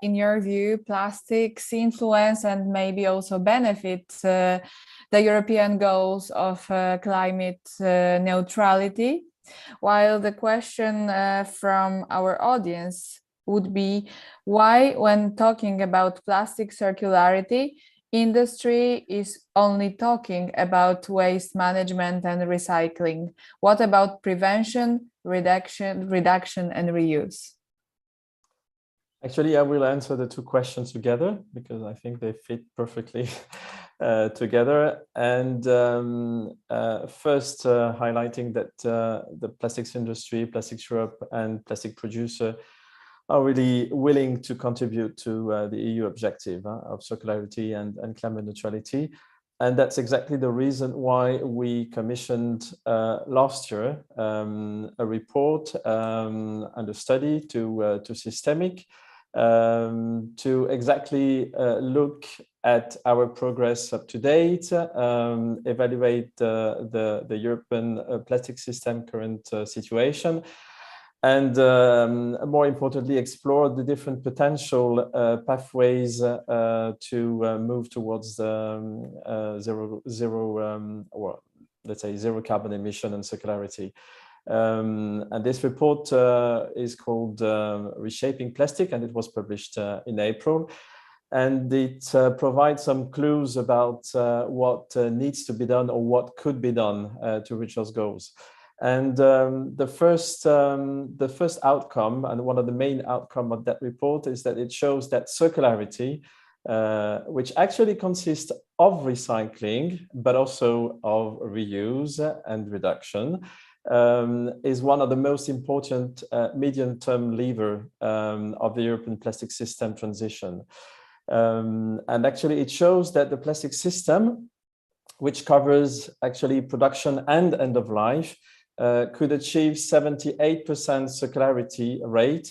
in your view, plastics influence and maybe also benefit the European goals of climate neutrality? While the question from our audience would be, why, when talking about plastic circularity, industry is only talking about waste management and recycling? What about prevention, reduction, and reuse? Actually, I will answer the two questions together because I think they fit perfectly together. And first, highlighting that the plastics industry, Plastics Europe, and plastic producer are really willing to contribute to the EU objective of circularity and climate neutrality. And that's exactly the reason why we commissioned last year a report and a study to Systemic to exactly look at our progress up to date, evaluate the European plastic system current situation, and more importantly, explore the different potential pathways to move towards zero carbon emission and circularity. And this report is called Reshaping Plastic, and it was published in April. And it provides some clues about what needs to be done or what could be done to reach those goals. And the first outcome, and one of the main outcomes of that report, is that it shows that circularity, which actually consists of recycling, but also of reuse and reduction, is one of the most important medium-term lever of the European plastic system transition. And actually, it shows that the plastic system which covers actually production and end of life, could achieve 78% circularity rate,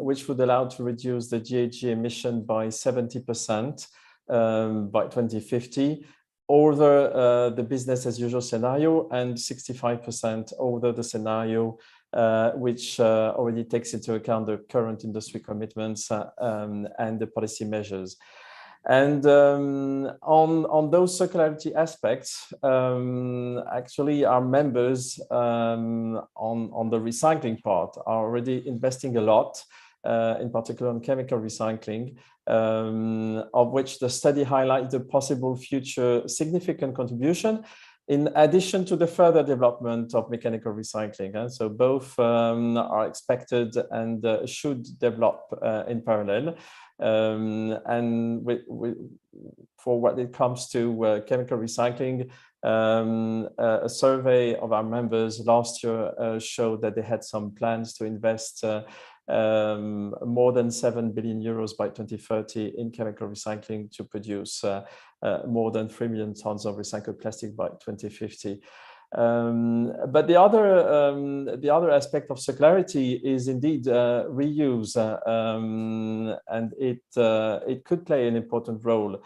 which would allow to reduce the GHG emission by 70% by 2050, over the business as usual scenario, and 65% over the scenario which already takes into account the current industry commitments and the policy measures. And on those circularity aspects, actually our members on the recycling part are already investing a lot, in particular on chemical recycling, of which the study highlights the possible future significant contribution in addition to the further development of mechanical recycling. So both are expected and should develop in parallel. And for what it comes to chemical recycling, a survey of our members last year showed that they had some plans to invest more than 7 billion euros by 2030 in chemical recycling to produce more than 3 million tons of recycled plastic by 2050. But the other aspect of circularity is indeed reuse, and it could play an important role.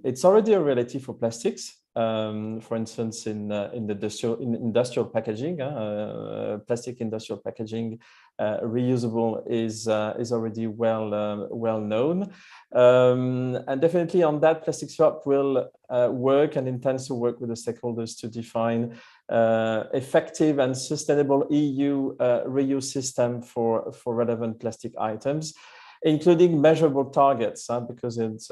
It's already a reality for plastics. For instance, in industrial packaging, plastic industrial packaging, reusable is already well known, and definitely on that, Plastics Europe will work and intends to work with the stakeholders to define effective and sustainable EU reuse system for relevant plastic items, including measurable targets, because it's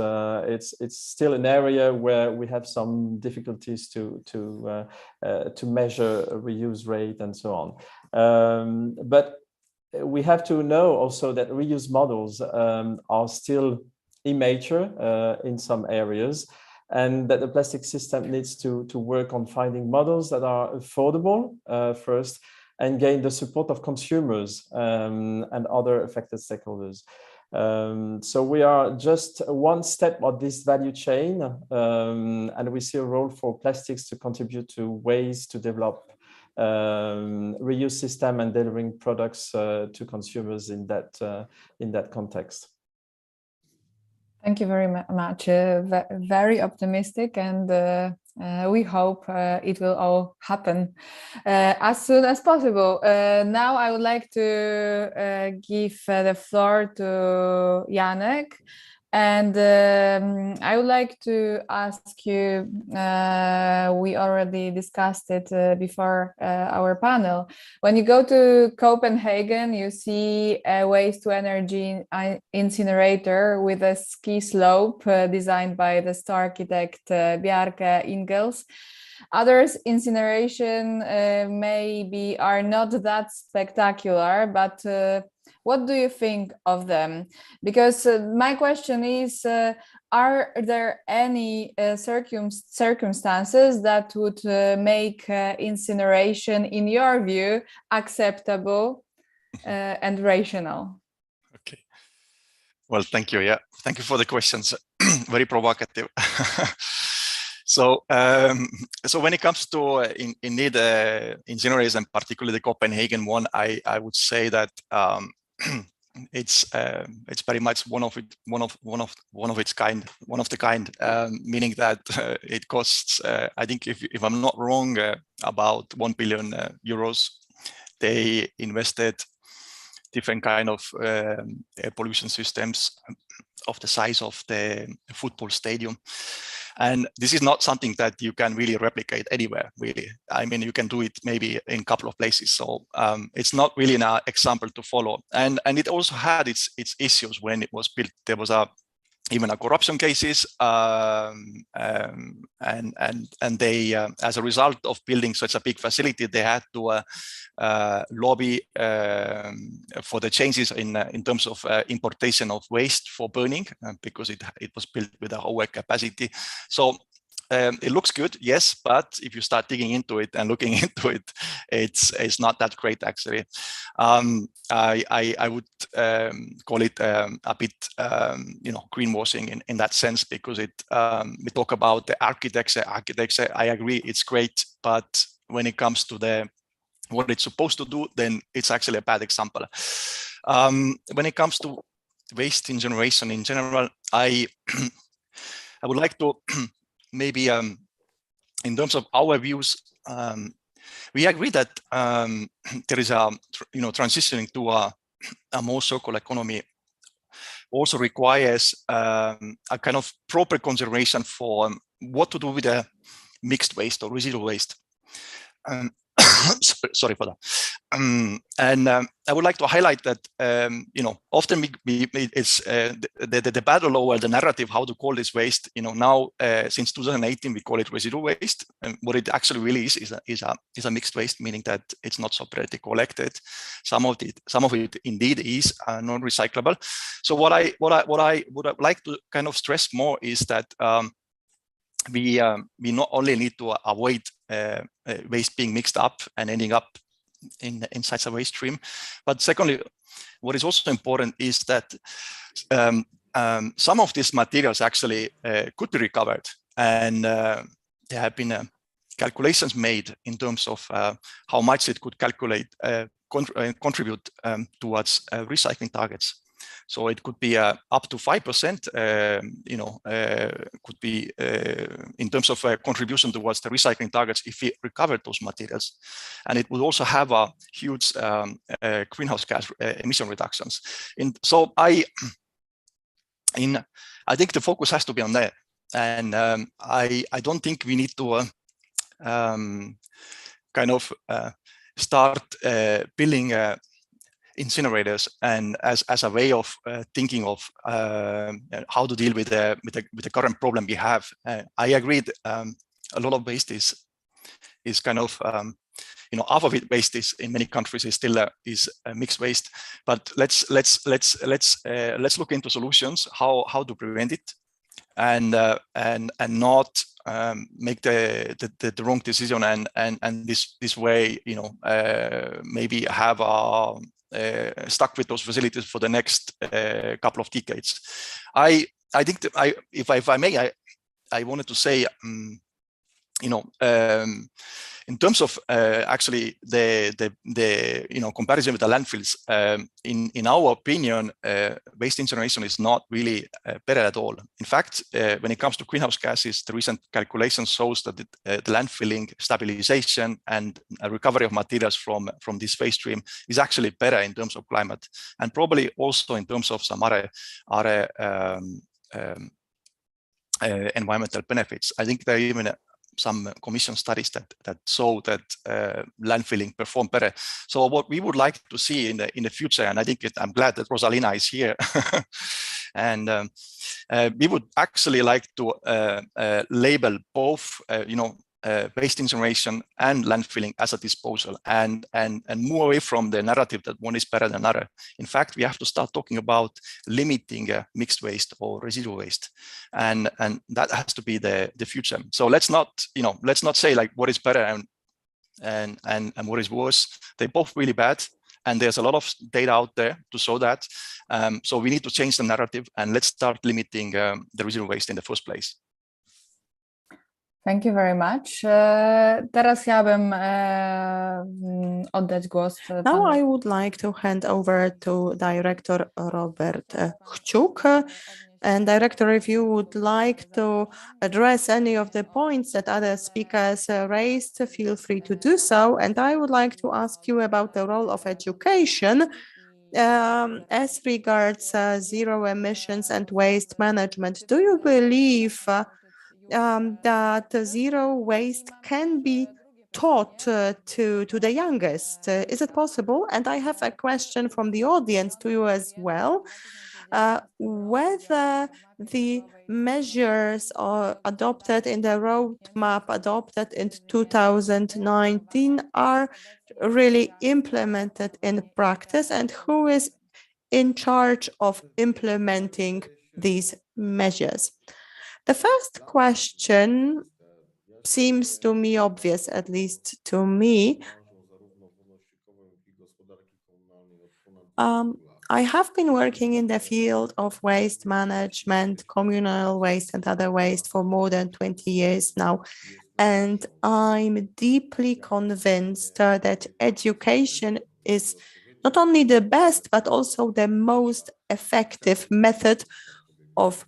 still an area where we have some difficulties to measure reuse rate and so on. But we have to know also that reuse models are still immature in some areas, and that the plastic system needs to work on finding models that are affordable first, and gain the support of consumers and other affected stakeholders. So we are just one step of this value chain, and we see a role for plastics to contribute to ways to develop reuse system and delivering products to consumers in that context. Thank you very much. Very optimistic, and we hope it will all happen as soon as possible. Now I would like to give the floor to Janek, and I would like to ask you, we already discussed it before our panel. When you go to Copenhagen, you see a waste-to-energy incinerator with a ski slope designed by the star architect Bjarke Ingels. Others incineration maybe are not that spectacular, but what do you think of them? Because my question is, are there any circumstances that would make incineration, in your view, acceptable and rational? Okay. Well, thank you. Yeah, thank you for the questions. Very provocative. So when it comes to indeed incinerators, and particularly the Copenhagen one, I would say that it's very much one of the kind, meaning that it costs, I think if I'm not wrong, about 1 billion euros. They invested different kind of pollution systems of the size of the football stadium. And this is not something that you can really replicate anywhere, really. I mean, you can do it maybe in a couple of places. So it's not really an example to follow. And it also had its issues when it was built. There was even a corruption cases, and they, as a result of building such a big facility, they had to lobby for the changes in terms of importation of waste for burning, because it was built with a over capacity. So it looks good, yes, but if you start digging into it and looking into it, it's not that great actually. I would call it a bit greenwashing in that sense, because we talk about the architecture. I agree, it's great, but when it comes to what it's supposed to do, then it's actually a bad example. When it comes to waste incineration in general, I would like to maybe in terms of our views, we agree that there is a transitioning to a more circular economy also requires a kind of proper consideration for what to do with the mixed waste or residual waste. Sorry for that. And I would like to highlight that often it's the battle over the narrative how to call this waste. Now since 2018 we call it residual waste, and what it actually really is a mixed waste, meaning that it's not separately collected. Some of it indeed is non-recyclable. So what I would like to kind of stress more is that we not only need to avoid waste being mixed up and ending up in such a waste stream, but secondly, what is also important is that some of these materials actually could be recovered, and there have been calculations made in terms of how much it could contribute towards recycling targets. So it could be up to 5%, could be in terms of contribution towards the recycling targets if we recover those materials. And it would also have a huge greenhouse gas emission reductions. So I think the focus has to be on that. And I don't think we need to kind of start building incinerators and as a way of thinking of how to deal with the current problem we have. I agree a lot of waste is kind of half of it waste is in many countries is still is mixed waste, but let's look into solutions how to prevent it and not make the wrong decision and this way maybe have stuck with those facilities for the next couple of decades. I think that if I may, I wanted to say, in terms of actually the comparison with the landfills, in our opinion, waste incineration is not really better at all. In fact, when it comes to greenhouse gases, the recent calculation shows that the landfilling, stabilization, and recovery of materials from this waste stream is actually better in terms of climate, and probably also in terms of some other environmental benefits. I think there are even some commission studies that show that landfilling perform better. So what we would like to see in the future, and I think I'm glad that Rosalina is here, and we would actually like to label both, waste incineration and landfilling as a disposal, and move away from the narrative that one is better than another. In fact, we have to start talking about limiting mixed waste or residual waste, and that has to be the future. So let's not say like what is better and what is worse. They're both really bad, and there's a lot of data out there to show that. So we need to change the narrative, and let's start limiting the residual waste in the first place. Thank you very much. Teraz ja bym oddać głos. Now I would like to hand over to Director Robert Chook. And Director, if you would like to address any of the points that other speakers raised, feel free to do so. And I would like to ask you about the role of education as regards zero emissions and waste management. Do you believe that zero waste can be taught to the youngest? Is it possible? And I have a question from the audience to you as well. Whether the measures adopted in the roadmap adopted in 2019 are really implemented in practice, and who is in charge of implementing these measures? The first question seems to me obvious, at least to me. I have been working in the field of waste management, communal waste and other waste for more than 20 years now. And I'm deeply convinced that education is not only the best, but also the most effective method of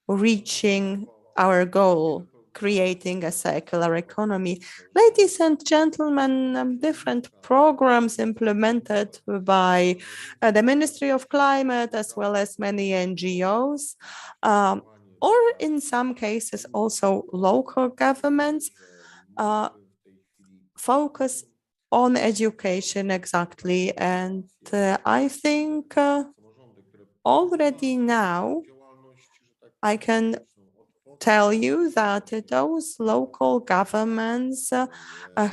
reaching our goal, creating a circular economy. Ladies and gentlemen, different programs implemented by the Ministry of Climate, as well as many NGOs, or in some cases also local governments, focus on education exactly. And I think already now I can tell you that those local governments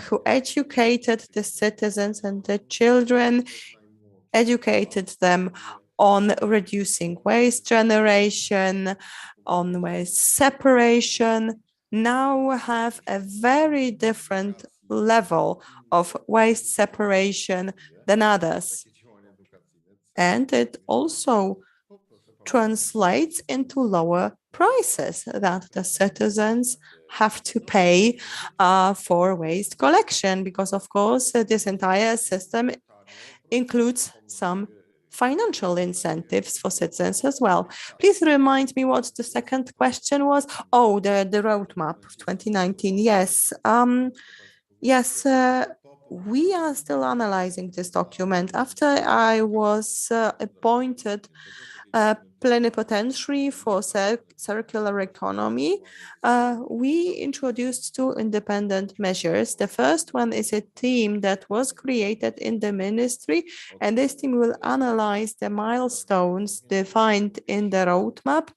who educated the citizens and the children, educated them on reducing waste generation, on waste separation, now have a very different level of waste separation than others. And it also translates into lower prices that the citizens have to pay for waste collection, because of course this entire system includes some financial incentives for citizens as well. Please remind me what the second question was. Oh, the roadmap of 2019. Yes. Yes, we are still analyzing this document. After I was appointed plenipotentiary for circular economy, we introduced two independent measures. The first one is a team that was created in the ministry, and this team will analyze the milestones defined in the roadmap.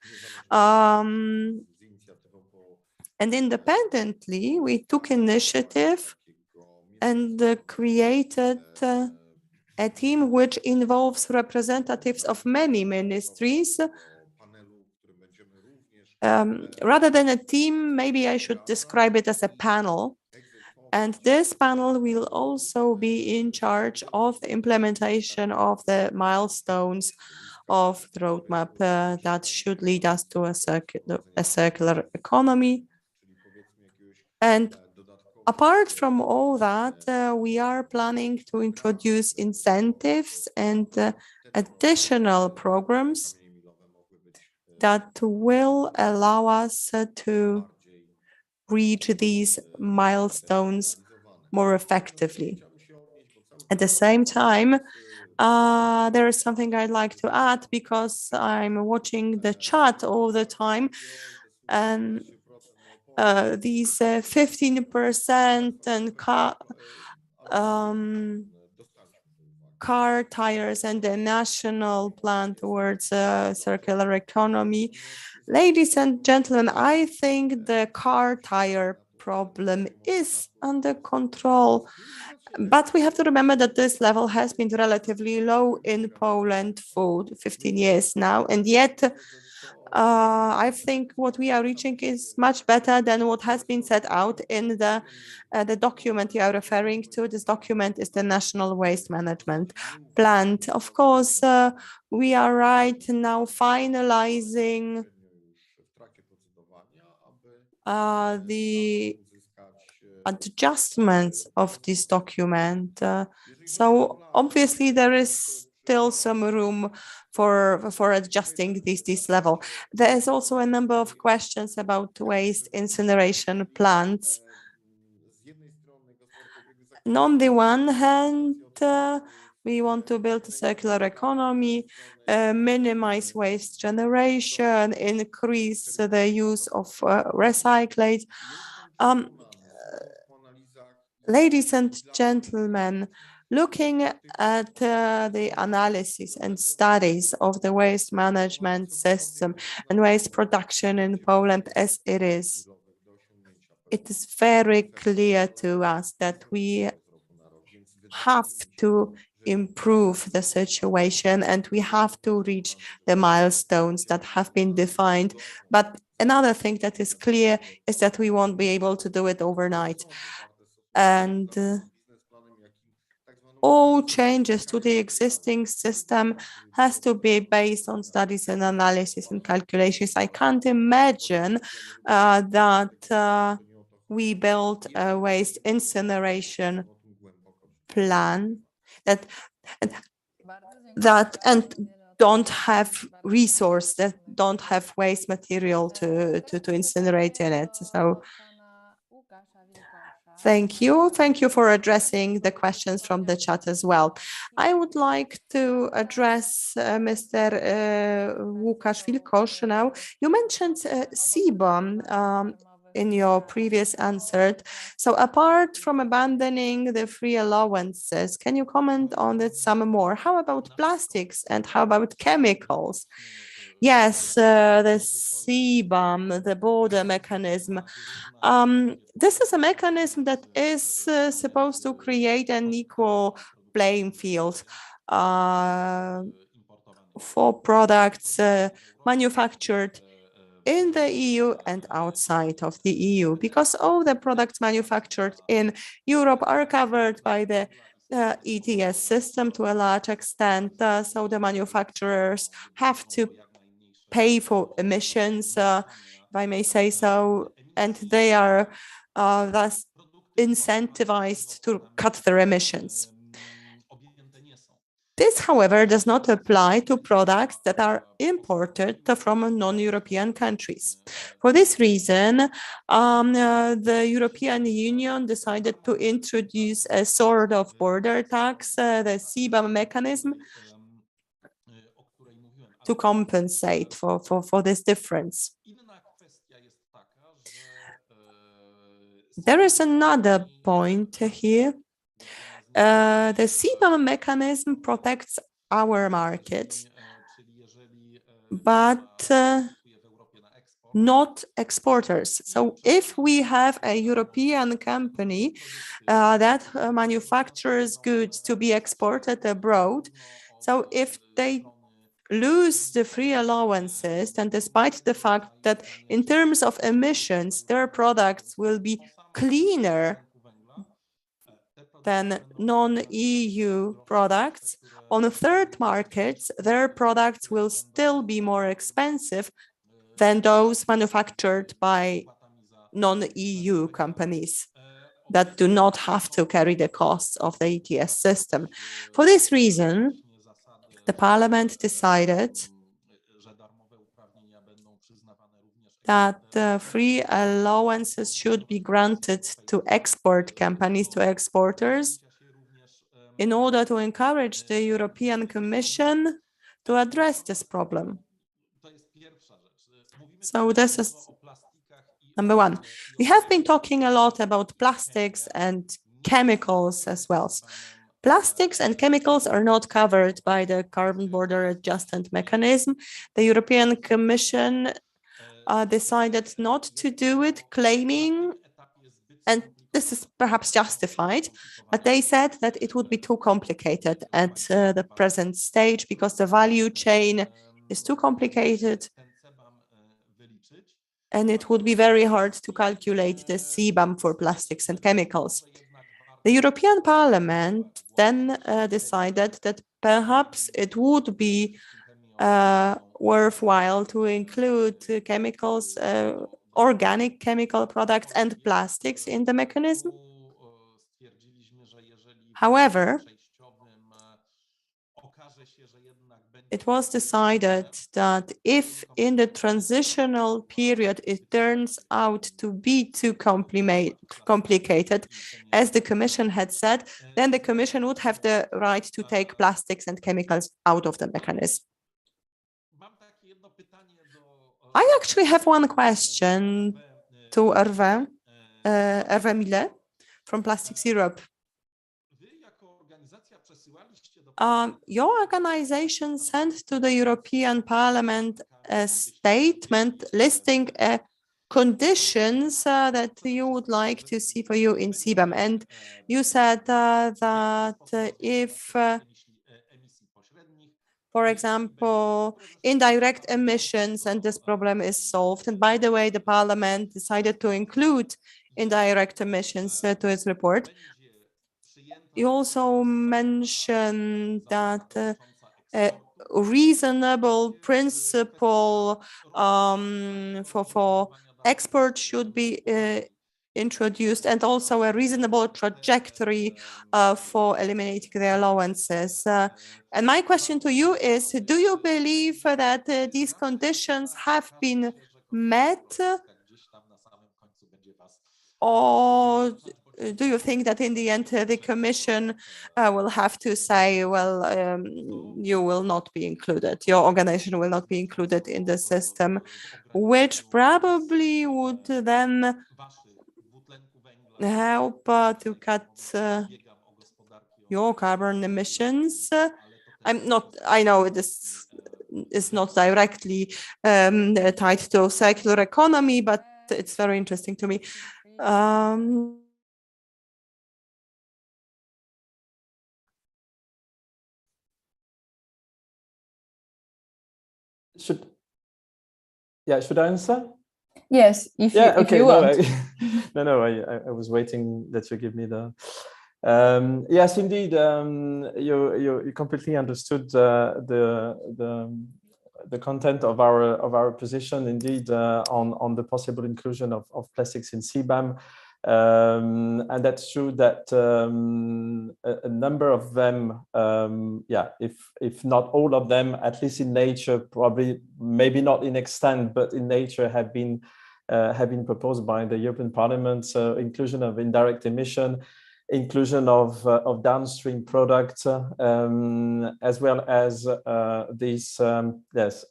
And independently, we took initiative and created a team which involves representatives of many ministries. Rather than a team, maybe I should describe it as a panel. And this panel will also be in charge of the implementation of the milestones of the roadmap that should lead us to a circular economy. And apart from all that, we are planning to introduce incentives and additional programs that will allow us to reach these milestones more effectively. At the same time, there is something I'd like to add, because I'm watching the chat all the time, and these 15% and car tires and the national plan towards circular economy. Ladies and gentlemen, I think the car tire problem is under control, but we have to remember that this level has been relatively low in Poland for 15 years now, and yet I think what we are reaching is much better than what has been set out in the document you are referring to. This document is the National Waste Management Plan. Of course, we are right now finalizing the adjustments of this document. So obviously there is still some room for adjusting this level. There is also a number of questions about waste incineration plants. And on the one hand, we want to build a circular economy, minimize waste generation, increase the use of recyclate. Ladies and gentlemen, looking at the analysis and studies of the waste management system and waste production in Poland as it is very clear to us that we have to improve the situation and we have to reach the milestones that have been defined. But Another thing that is clear is that we won't be able to do it overnight. And all changes to the existing system has to be based on studies and analysis and calculations. I can't imagine that we built a waste incineration plan that and don't have resource, that don't have waste material to incinerate in it. So thank you. Thank you for addressing the questions from the chat as well. I would like to address Mr. Łukasz Wilkosz now. You mentioned CBAM in your previous answer. So apart from abandoning the free allowances, can you comment on it some more? How about plastics and how about chemicals? Yes, the CBAM, the border mechanism. This is a mechanism that is supposed to create an equal playing field for products manufactured in the EU and outside of the EU, because all the products manufactured in Europe are covered by the ETS system to a large extent. So the manufacturers have to pay for emissions, if I may say so, and they are thus incentivized to cut their emissions. This, however, does not apply to products that are imported from non-European countries. For this reason, the European Union decided to introduce a sort of border tax, the CBAM mechanism, to compensate for this difference. There is another point here. The CBAM mechanism protects our market, but not exporters. So if we have a European company that manufactures goods to be exported abroad, so if they lose the free allowances, and despite the fact that in terms of emissions, their products will be cleaner than non-EU products, on third markets, their products will still be more expensive than those manufactured by non-EU companies that do not have to carry the costs of the ETS system. For this reason, the Parliament decided that free allowances should be granted to export companies, to exporters, in order to encourage the European Commission to address this problem. So this is number one. We have been talking a lot about plastics and chemicals as well. Plastics and chemicals are not covered by the carbon border adjustment mechanism. The European Commission decided not to do it, claiming, and this is perhaps justified, but they said that it would be too complicated at the present stage because the value chain is too complicated and it would be very hard to calculate the CBAM for plastics and chemicals. The European Parliament then decided that perhaps it would be worthwhile to include chemicals, organic chemical products and plastics in the mechanism. However, it was decided that if in the transitional period it turns out to be too complicated, as the Commission had said, then the Commission would have the right to take plastics and chemicals out of the mechanism. I actually have one question to Hervé Millet from Plastics Europe. Your organization sent to the European Parliament a statement listing conditions that you would like to see for you in CBAM. And you said that if for example, indirect emissions, and this problem is solved. And by the way, the Parliament decided to include indirect emissions to its report. You also mentioned that a reasonable principle for export should be introduced, and also a reasonable trajectory for eliminating the allowances. And my question to you is, do you believe that these conditions have been met? Or do you think that in the end the Commission will have to say, well, you will not be included, your organization will not be included in the system, which probably would then help to cut your carbon emissions? I know this is not directly tied to circular economy, but it's very interesting to me. Should I answer? Yes, if you want. I was waiting that you give me the. Yes, indeed. You completely understood the content of our position, indeed, on the possible inclusion of plastics in CBAM. And that's true that a number of them, if not all of them, at least in nature, probably maybe not in extent, but in nature, have been proposed by the European Parliament. So inclusion of indirect emission, inclusion of downstream products, as well as this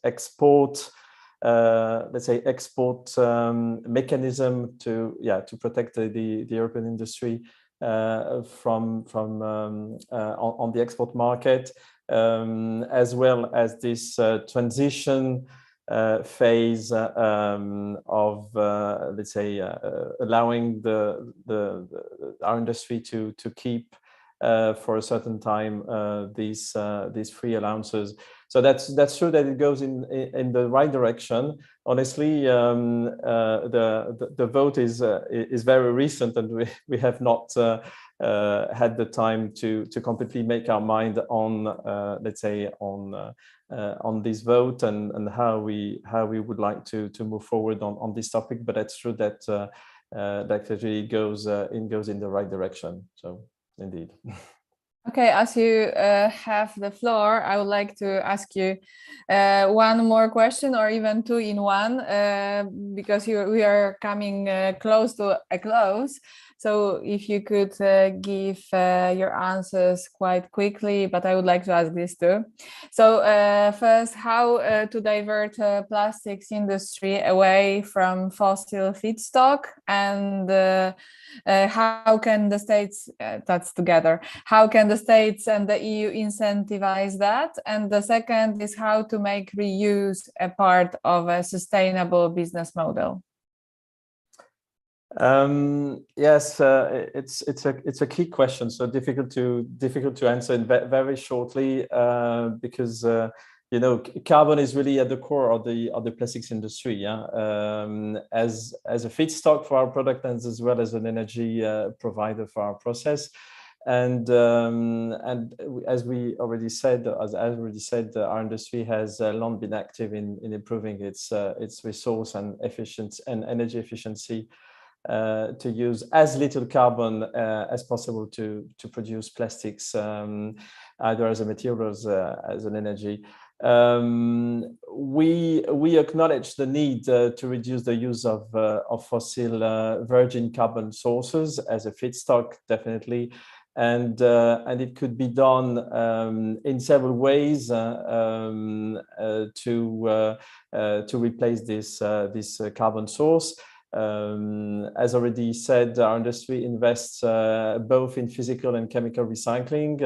export. Let's say export mechanism to protect the European industry from on the export market, as well as this transition phase of let's say allowing our industry to keep for a certain time these free allowances. So that's true that it goes in the right direction. Honestly, the vote is very recent, and we have not had the time to completely make our mind on let's say on this vote and how we would like to move forward on this topic. But that's true that that actually goes in the right direction. So indeed. Okay, as you have the floor, I would like to ask you one more question, or even two in one, because we are coming close to a close. So if you could give your answers quite quickly, but I would like to ask this too. So first, how to divert plastics industry away from fossil feedstock, and how can the states, that's together, how can the states and the EU incentivize that? And the second is how to make reuse a part of a sustainable business model. Yes, it's a key question, so difficult to answer in very shortly, because you know, carbon is really at the core of the plastics industry, yeah, as a feedstock for our product, and as well as an energy provider for our process. And as we already said, our industry has long been active in improving its resource and energy efficiency, to use as little carbon as possible to produce plastics, either as a material or as an energy. We acknowledge the need to reduce the use of fossil virgin carbon sources as a feedstock, definitely. And it could be done in several ways to replace this carbon source. As already said, our industry invests both in physical and chemical recycling,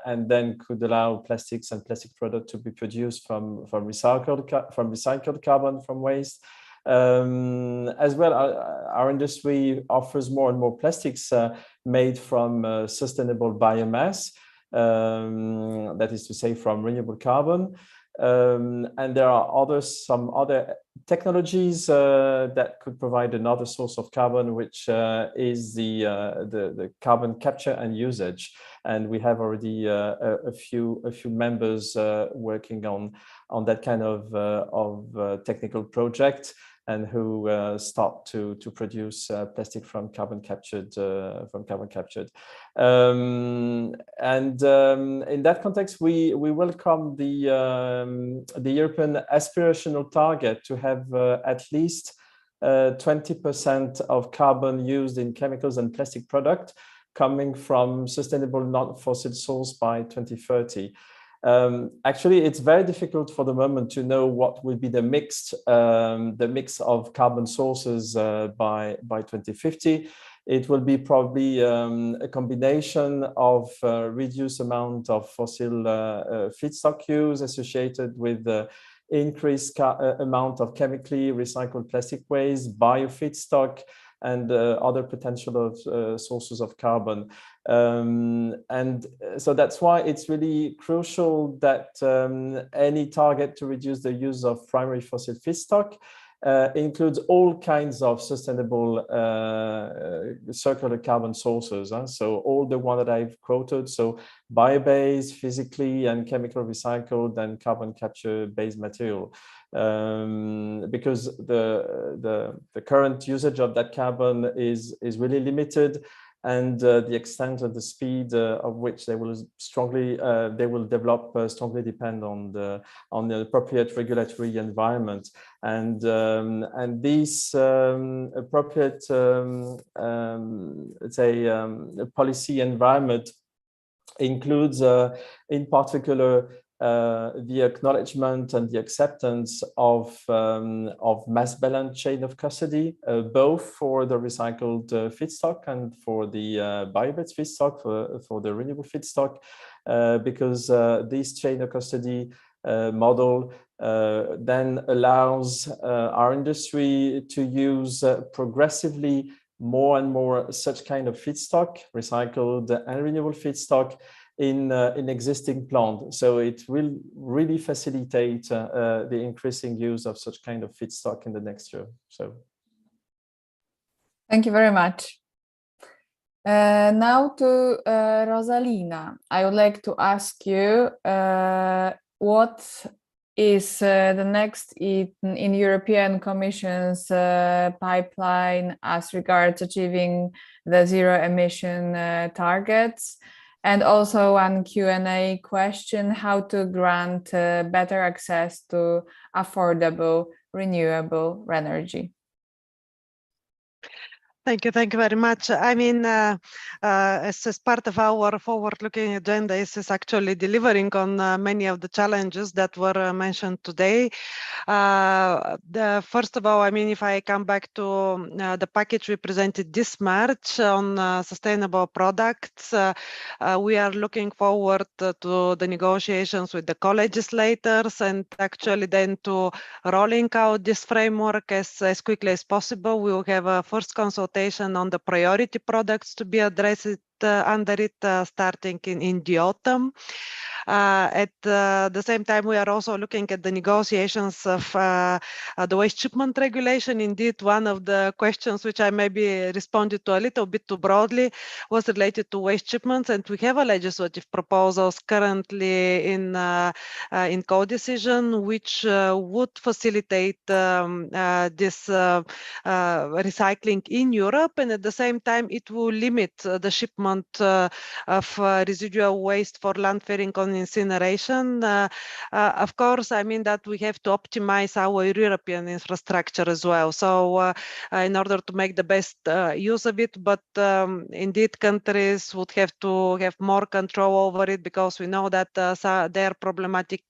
and then could allow plastics and plastic products to be produced from recycled carbon from waste. As well, our industry offers more and more plastics made from sustainable biomass. that is to say from renewable carbon. And there are some other technologies that could provide another source of carbon, which is the carbon capture and usage. And we have already a few members working on that kind of technical project, and who start to produce plastic from carbon captured. And in that context, we welcome the European aspirational target to have at least 20% of carbon used in chemicals and plastic products coming from sustainable non-fossil source by 2030. Actually, it's very difficult for the moment to know what will be the mix of carbon sources by 2050. It will be probably a combination of reduced amount of fossil feedstock use associated with the increased amount of chemically recycled plastic waste, biofeedstock, and other potential sources of carbon. And so that's why it's really crucial that any target to reduce the use of primary fossil feedstock includes all kinds of sustainable circular carbon sources. So all the one that I've quoted, so bio-based, physically and chemical recycled, and carbon capture based material. Because the current usage of that carbon is really limited, and the extent of the speed of which they will develop strongly depend on the appropriate regulatory environment, and this appropriate let's say policy environment includes in particular the acknowledgement and the acceptance of mass balance chain of custody, both for the recycled feedstock and for the bio-based feedstock, for the renewable feedstock, because this chain of custody model then allows our industry to use progressively more and more such kind of feedstock, recycled and renewable feedstock, in existing plant. So it will really facilitate the increasing use of such kind of feedstock in the next year. So thank you very much. Now to Rosalina, I would like to ask you what is the next in European Commission's pipeline as regards achieving the zero-emission targets? And also one Q&A question, how to grant better access to affordable renewable energy. Thank you very much. I mean, as part of our forward-looking agenda, is actually delivering on many of the challenges that were mentioned today. First of all, I mean, if I come back to the package we presented this March on sustainable products, we are looking forward to the negotiations with the co-legislators, and actually then to rolling out this framework as quickly as possible. We will have a first consultation on the priority products to be addressed under it starting in the autumn. At the same time, we are also looking at the negotiations of the waste shipment regulation. Indeed, one of the questions which I maybe responded to a little bit too broadly was related to waste shipments, and we have a legislative proposals currently in co-decision, which would facilitate this recycling in Europe, and at the same time, it will limit the shipment of residual waste for landfilling on incineration. Of course, I mean that we have to optimize our European infrastructure as well. So in order to make the best use of it, but indeed countries would have to have more control over it, because we know that there are problematic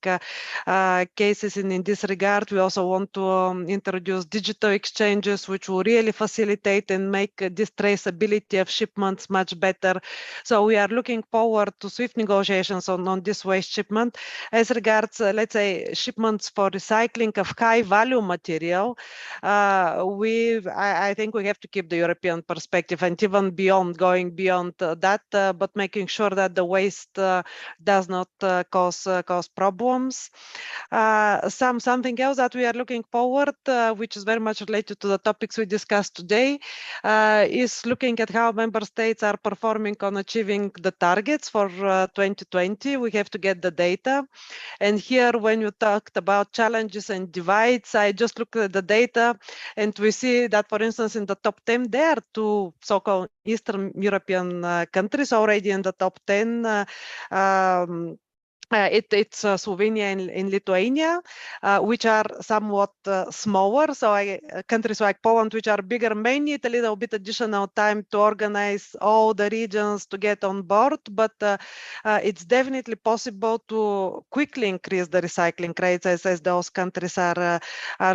cases in this regard. We also want to introduce digital exchanges, which will really facilitate and make this traceability of shipments much better year. So we are looking forward to swift negotiations on this waste shipment. As regards, let's say, shipments for recycling of high value material, I think we have to keep the European perspective and even beyond, going beyond that, but making sure that the waste does not cause problems. Something else that we are looking forward, which is very much related to the topics we discussed today, is looking at how member states are performing on achieving the targets for 2020. We have to get the data. And here, when you talked about challenges and divides, I just looked at the data and we see that, for instance, in the top 10, there are two so-called Eastern European countries already in the top 10. It's Slovenia and Lithuania, which are somewhat smaller. So countries like Poland, which are bigger, may need a little bit additional time to organize all the regions to get on board. But it's definitely possible to quickly increase the recycling rates as those countries are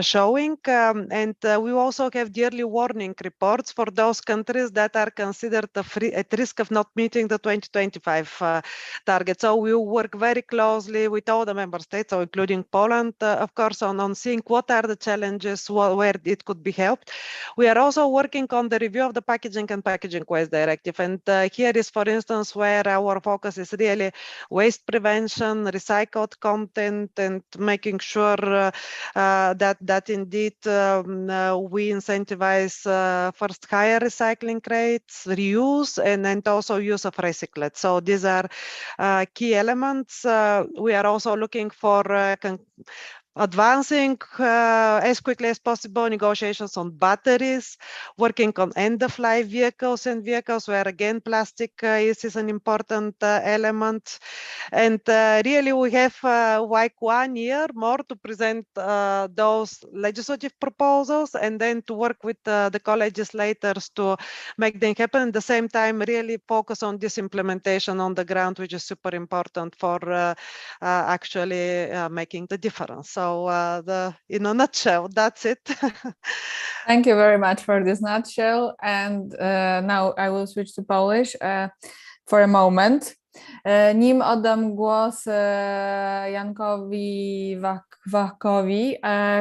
showing. And we also have yearly warning reports for those countries that are considered at risk of not meeting the 2025 target. So we work very closely with all the member states, so including Poland, of course, on seeing what are the challenges, where it could be helped. We are also working on the review of the packaging and packaging waste directive. And here is, for instance, where our focus is really waste prevention, recycled content, and making sure that indeed we incentivize first higher recycling rates, reuse, and also use of recyclate. So these are key elements. We are also looking for advancing as quickly as possible negotiations on batteries, working on end-of-life vehicles and vehicles where, again, plastic is an important element. And really, we have like 1 year more to present those legislative proposals and then to work with the co-legislators to make them happen. At the same time, really focus on this implementation on the ground, which is super important for actually making the difference. So in a nutshell, that's it. Thank you very much for this nutshell. And now I will switch to Polish for a moment. Nim oddam głos Jankowi Wachowi,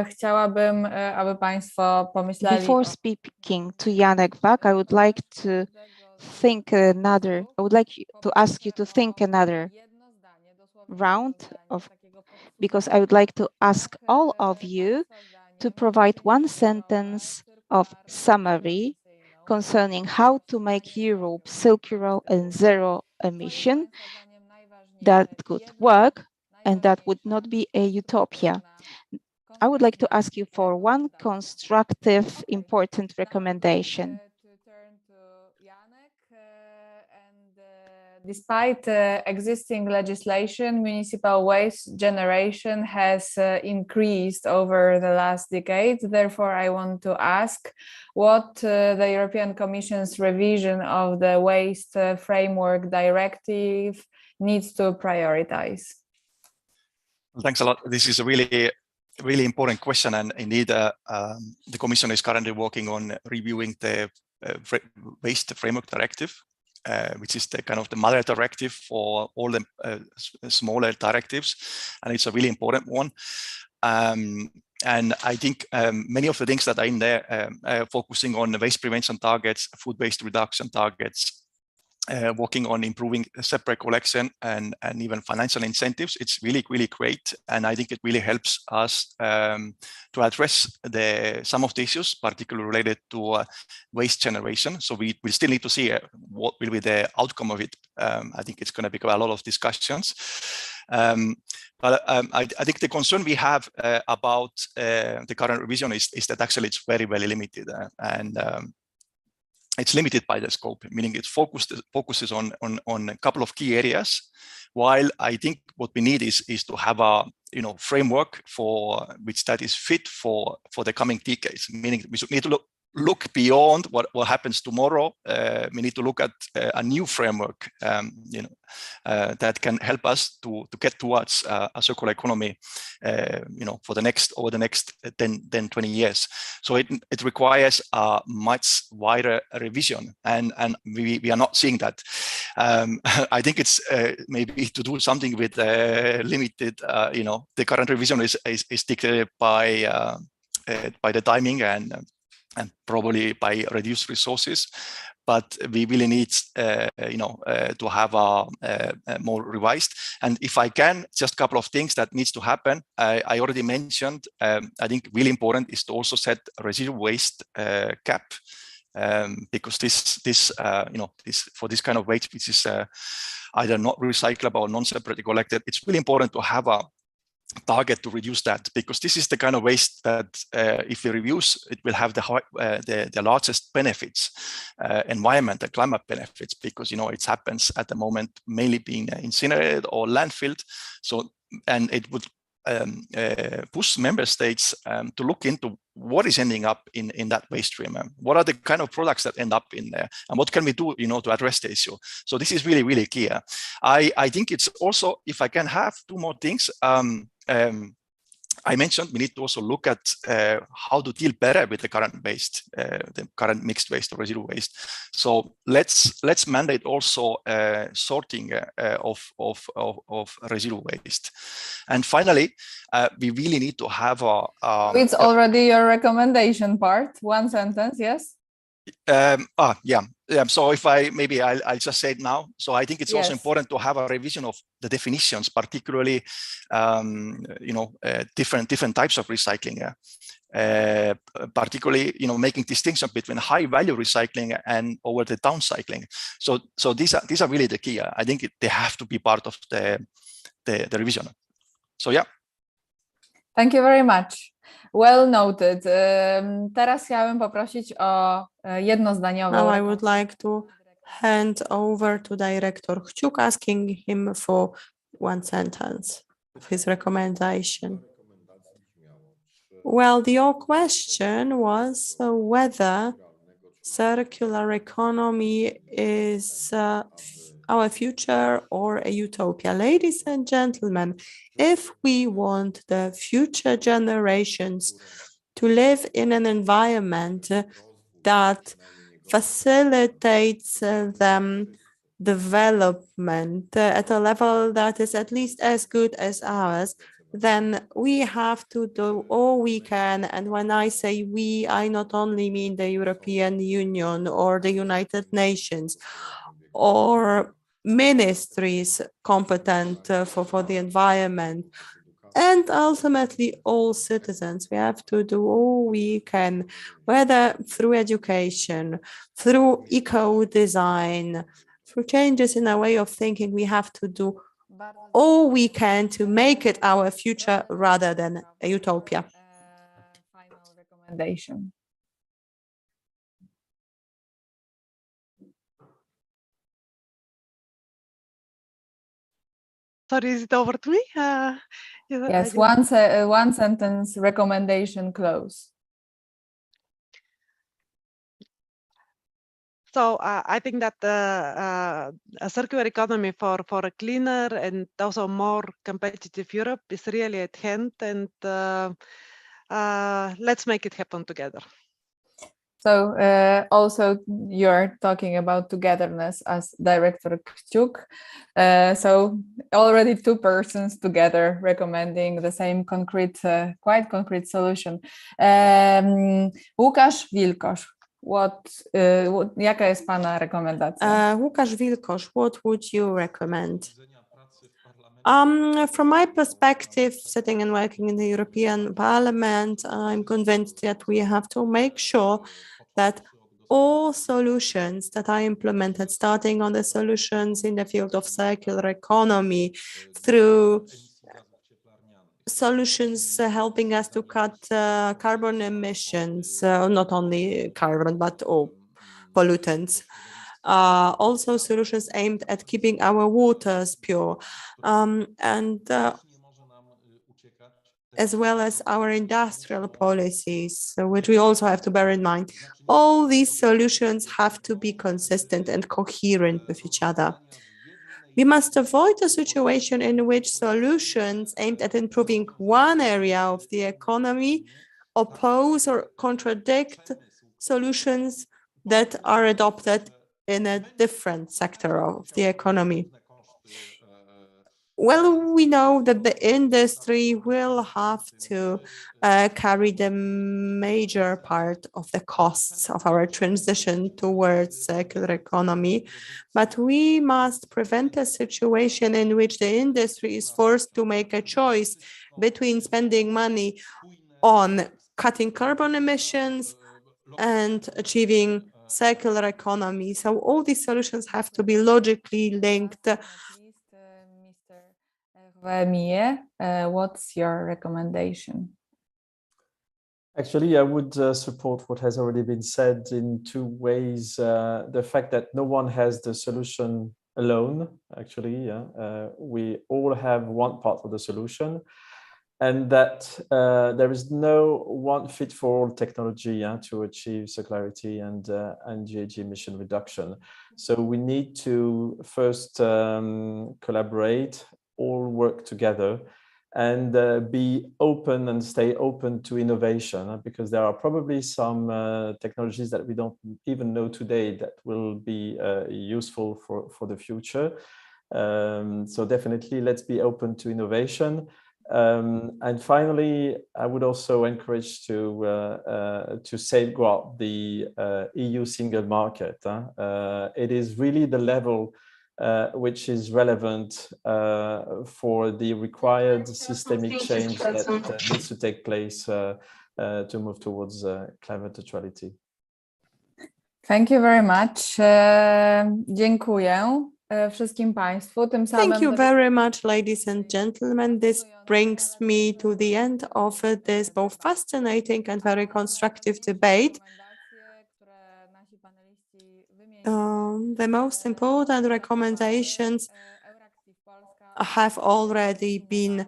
chciałabym, aby Państwo pomyśleli. Before speaking to Janek Wach, I would like to think another. I would like to ask you to think another round of, because I would like to ask all of you to provide one sentence of summary concerning how to make Europe circular and zero emission that could work and that would not be a utopia. I would like to ask you for one constructive, important recommendation. Despite existing legislation, municipal waste generation has increased over the last decade. Therefore, I want to ask what the European Commission's revision of the Waste Framework Directive needs to prioritize. Thanks a lot. This is a really important question, and indeed, the Commission is currently working on reviewing the Waste Framework Directive, which is the kind of the mother directive for all the smaller directives, and it's a really important one. And I think many of the things that are in there, focusing on the waste prevention targets, food waste reduction targets, working on improving separate collection and even financial incentives, it's really great, and I think it really helps us to address some of the issues, particularly related to waste generation. So we still need to see what will be the outcome of it. I think it's going to be a lot of discussions. But I think the concern we have about the current revision is that actually it's very limited, and it's limited by the scope, meaning it focuses on a couple of key areas. While I think what we need is to have a framework for which that is fit for the coming decades. Meaning we need to look beyond what happens tomorrow. We need to look at a new framework, that can help us to get towards a circular economy, for over the next 10, 20 years. So it requires a much wider revision, and we are not seeing that. I think it's maybe to do something with limited, the current revision is dictated by the timing and probably by reduced resources, but we really need, to have a more revised. And if I can, just a couple of things that needs to happen. I already mentioned. I think really important is to also set a residual waste cap, because this for this kind of waste, which is either not recyclable or non-separately collected, it's really important to have a target to reduce that, because this is the kind of waste that if we reduce, it will have the largest benefits, environmental climate benefits, because it happens at the moment mainly being incinerated or landfilled. So, and it would push member states to look into what is ending up in that waste stream, what are the kind of products that end up in there, and what can we do to address the issue. So this is really, really clear. I think it's also, if I can have two more things, I mentioned we need to also look at how to deal better with the current waste, the current mixed waste or residual waste. So let's mandate also sorting of residual waste. And finally, we really need to have a. It's already your recommendation part. One sentence, yes. Yeah. So if I'll just say it now. So I think it's also important to have a revision of the definitions, particularly, different types of recycling. Particularly, making distinction between high value recycling and over the downcycling. So these are really the key. I think they have to be part of the revision. So yeah. Thank you very much. Well noted. Teraz chciałabym poprosić o jednozdaniowe. Now I would like to hand over to Director Chook, asking him for one sentence of his recommendation. Well, your question was whether circular economy is our future or a utopia. Ladies and gentlemen, if we want the future generations to live in an environment that facilitates them development at a level that is at least as good as ours, then we have to do all we can. And when I say we, I not only mean the European Union or the United Nations or ministries competent for the environment, and ultimately all citizens. We have to do all we can, whether through education, through eco-design, through changes in our way of thinking. We have to do all we can to make it our future rather than a utopia. Final recommendation. Sorry, is it over to me? Yes, one sentence recommendation close. So I think that a circular economy for a cleaner and also more competitive Europe is really at hand, and let's make it happen together. So also you're talking about togetherness as Director Chook. So already two persons together recommending the same concrete, quite concrete solution. Łukasz Wilkosz, jaka jest Pana rekomendacja? Łukasz Wilkosz, what would you recommend? From my perspective, sitting and working in the European Parliament, I'm convinced that we have to make sure that all solutions that are implemented, starting on the solutions in the field of circular economy, through solutions helping us to cut carbon emissions, not only carbon, but all pollutants. Also solutions aimed at keeping our waters pure. as well as our industrial policies, which we also have to bear in mind. All these solutions have to be consistent and coherent with each other. We must avoid a situation in which solutions aimed at improving one area of the economy oppose or contradict solutions that are adopted in a different sector of the economy. Well, we know that the industry will have to carry the major part of the costs of our transition towards circular economy, but we must prevent a situation in which the industry is forced to make a choice between spending money on cutting carbon emissions and achieving circular economy. So all these solutions have to be logically linked. Mr. Vermeer, what's your recommendation? Actually, I would support what has already been said in two ways. The fact that no one has the solution alone, actually, we all have one part of the solution, and that there is no one fit for all technology to achieve circularity and GHG emission reduction. So we need to first collaborate, all work together, and be open and stay open to innovation, because there are probably some technologies that we don't even know today that will be useful for the future. So definitely let's be open to innovation. And finally, I would also encourage to safeguard the EU single market. It is really the level which is relevant for the required systemic change that needs to take place to move towards climate neutrality. Thank you very much. Dziękuję wszystkim Państwu. Tym samym Thank you very much, ladies and gentlemen. This brings me to the end of this both fascinating and very constructive debate. The most important recommendations have already been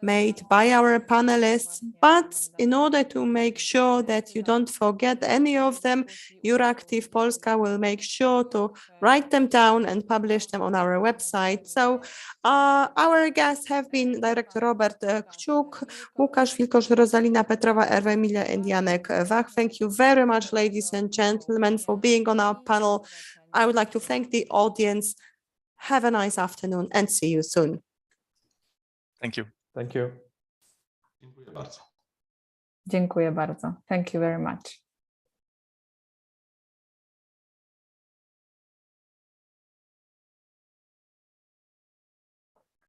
made by our panelists, but in order to make sure that you don't forget any of them, Euractiv Polska will make sure to write them down and publish them on our website. So our guests have been Director Robert Chook, Łukasz Wilkosz, Rosalina Petrowa, Erwa Emilia, and Janek Wach. Thank you very much, ladies and gentlemen, for being on our panel. I would like to thank the audience. Have a nice afternoon and see you soon. Thank you. Thank you. Dziękuję bardzo. Thank you very much.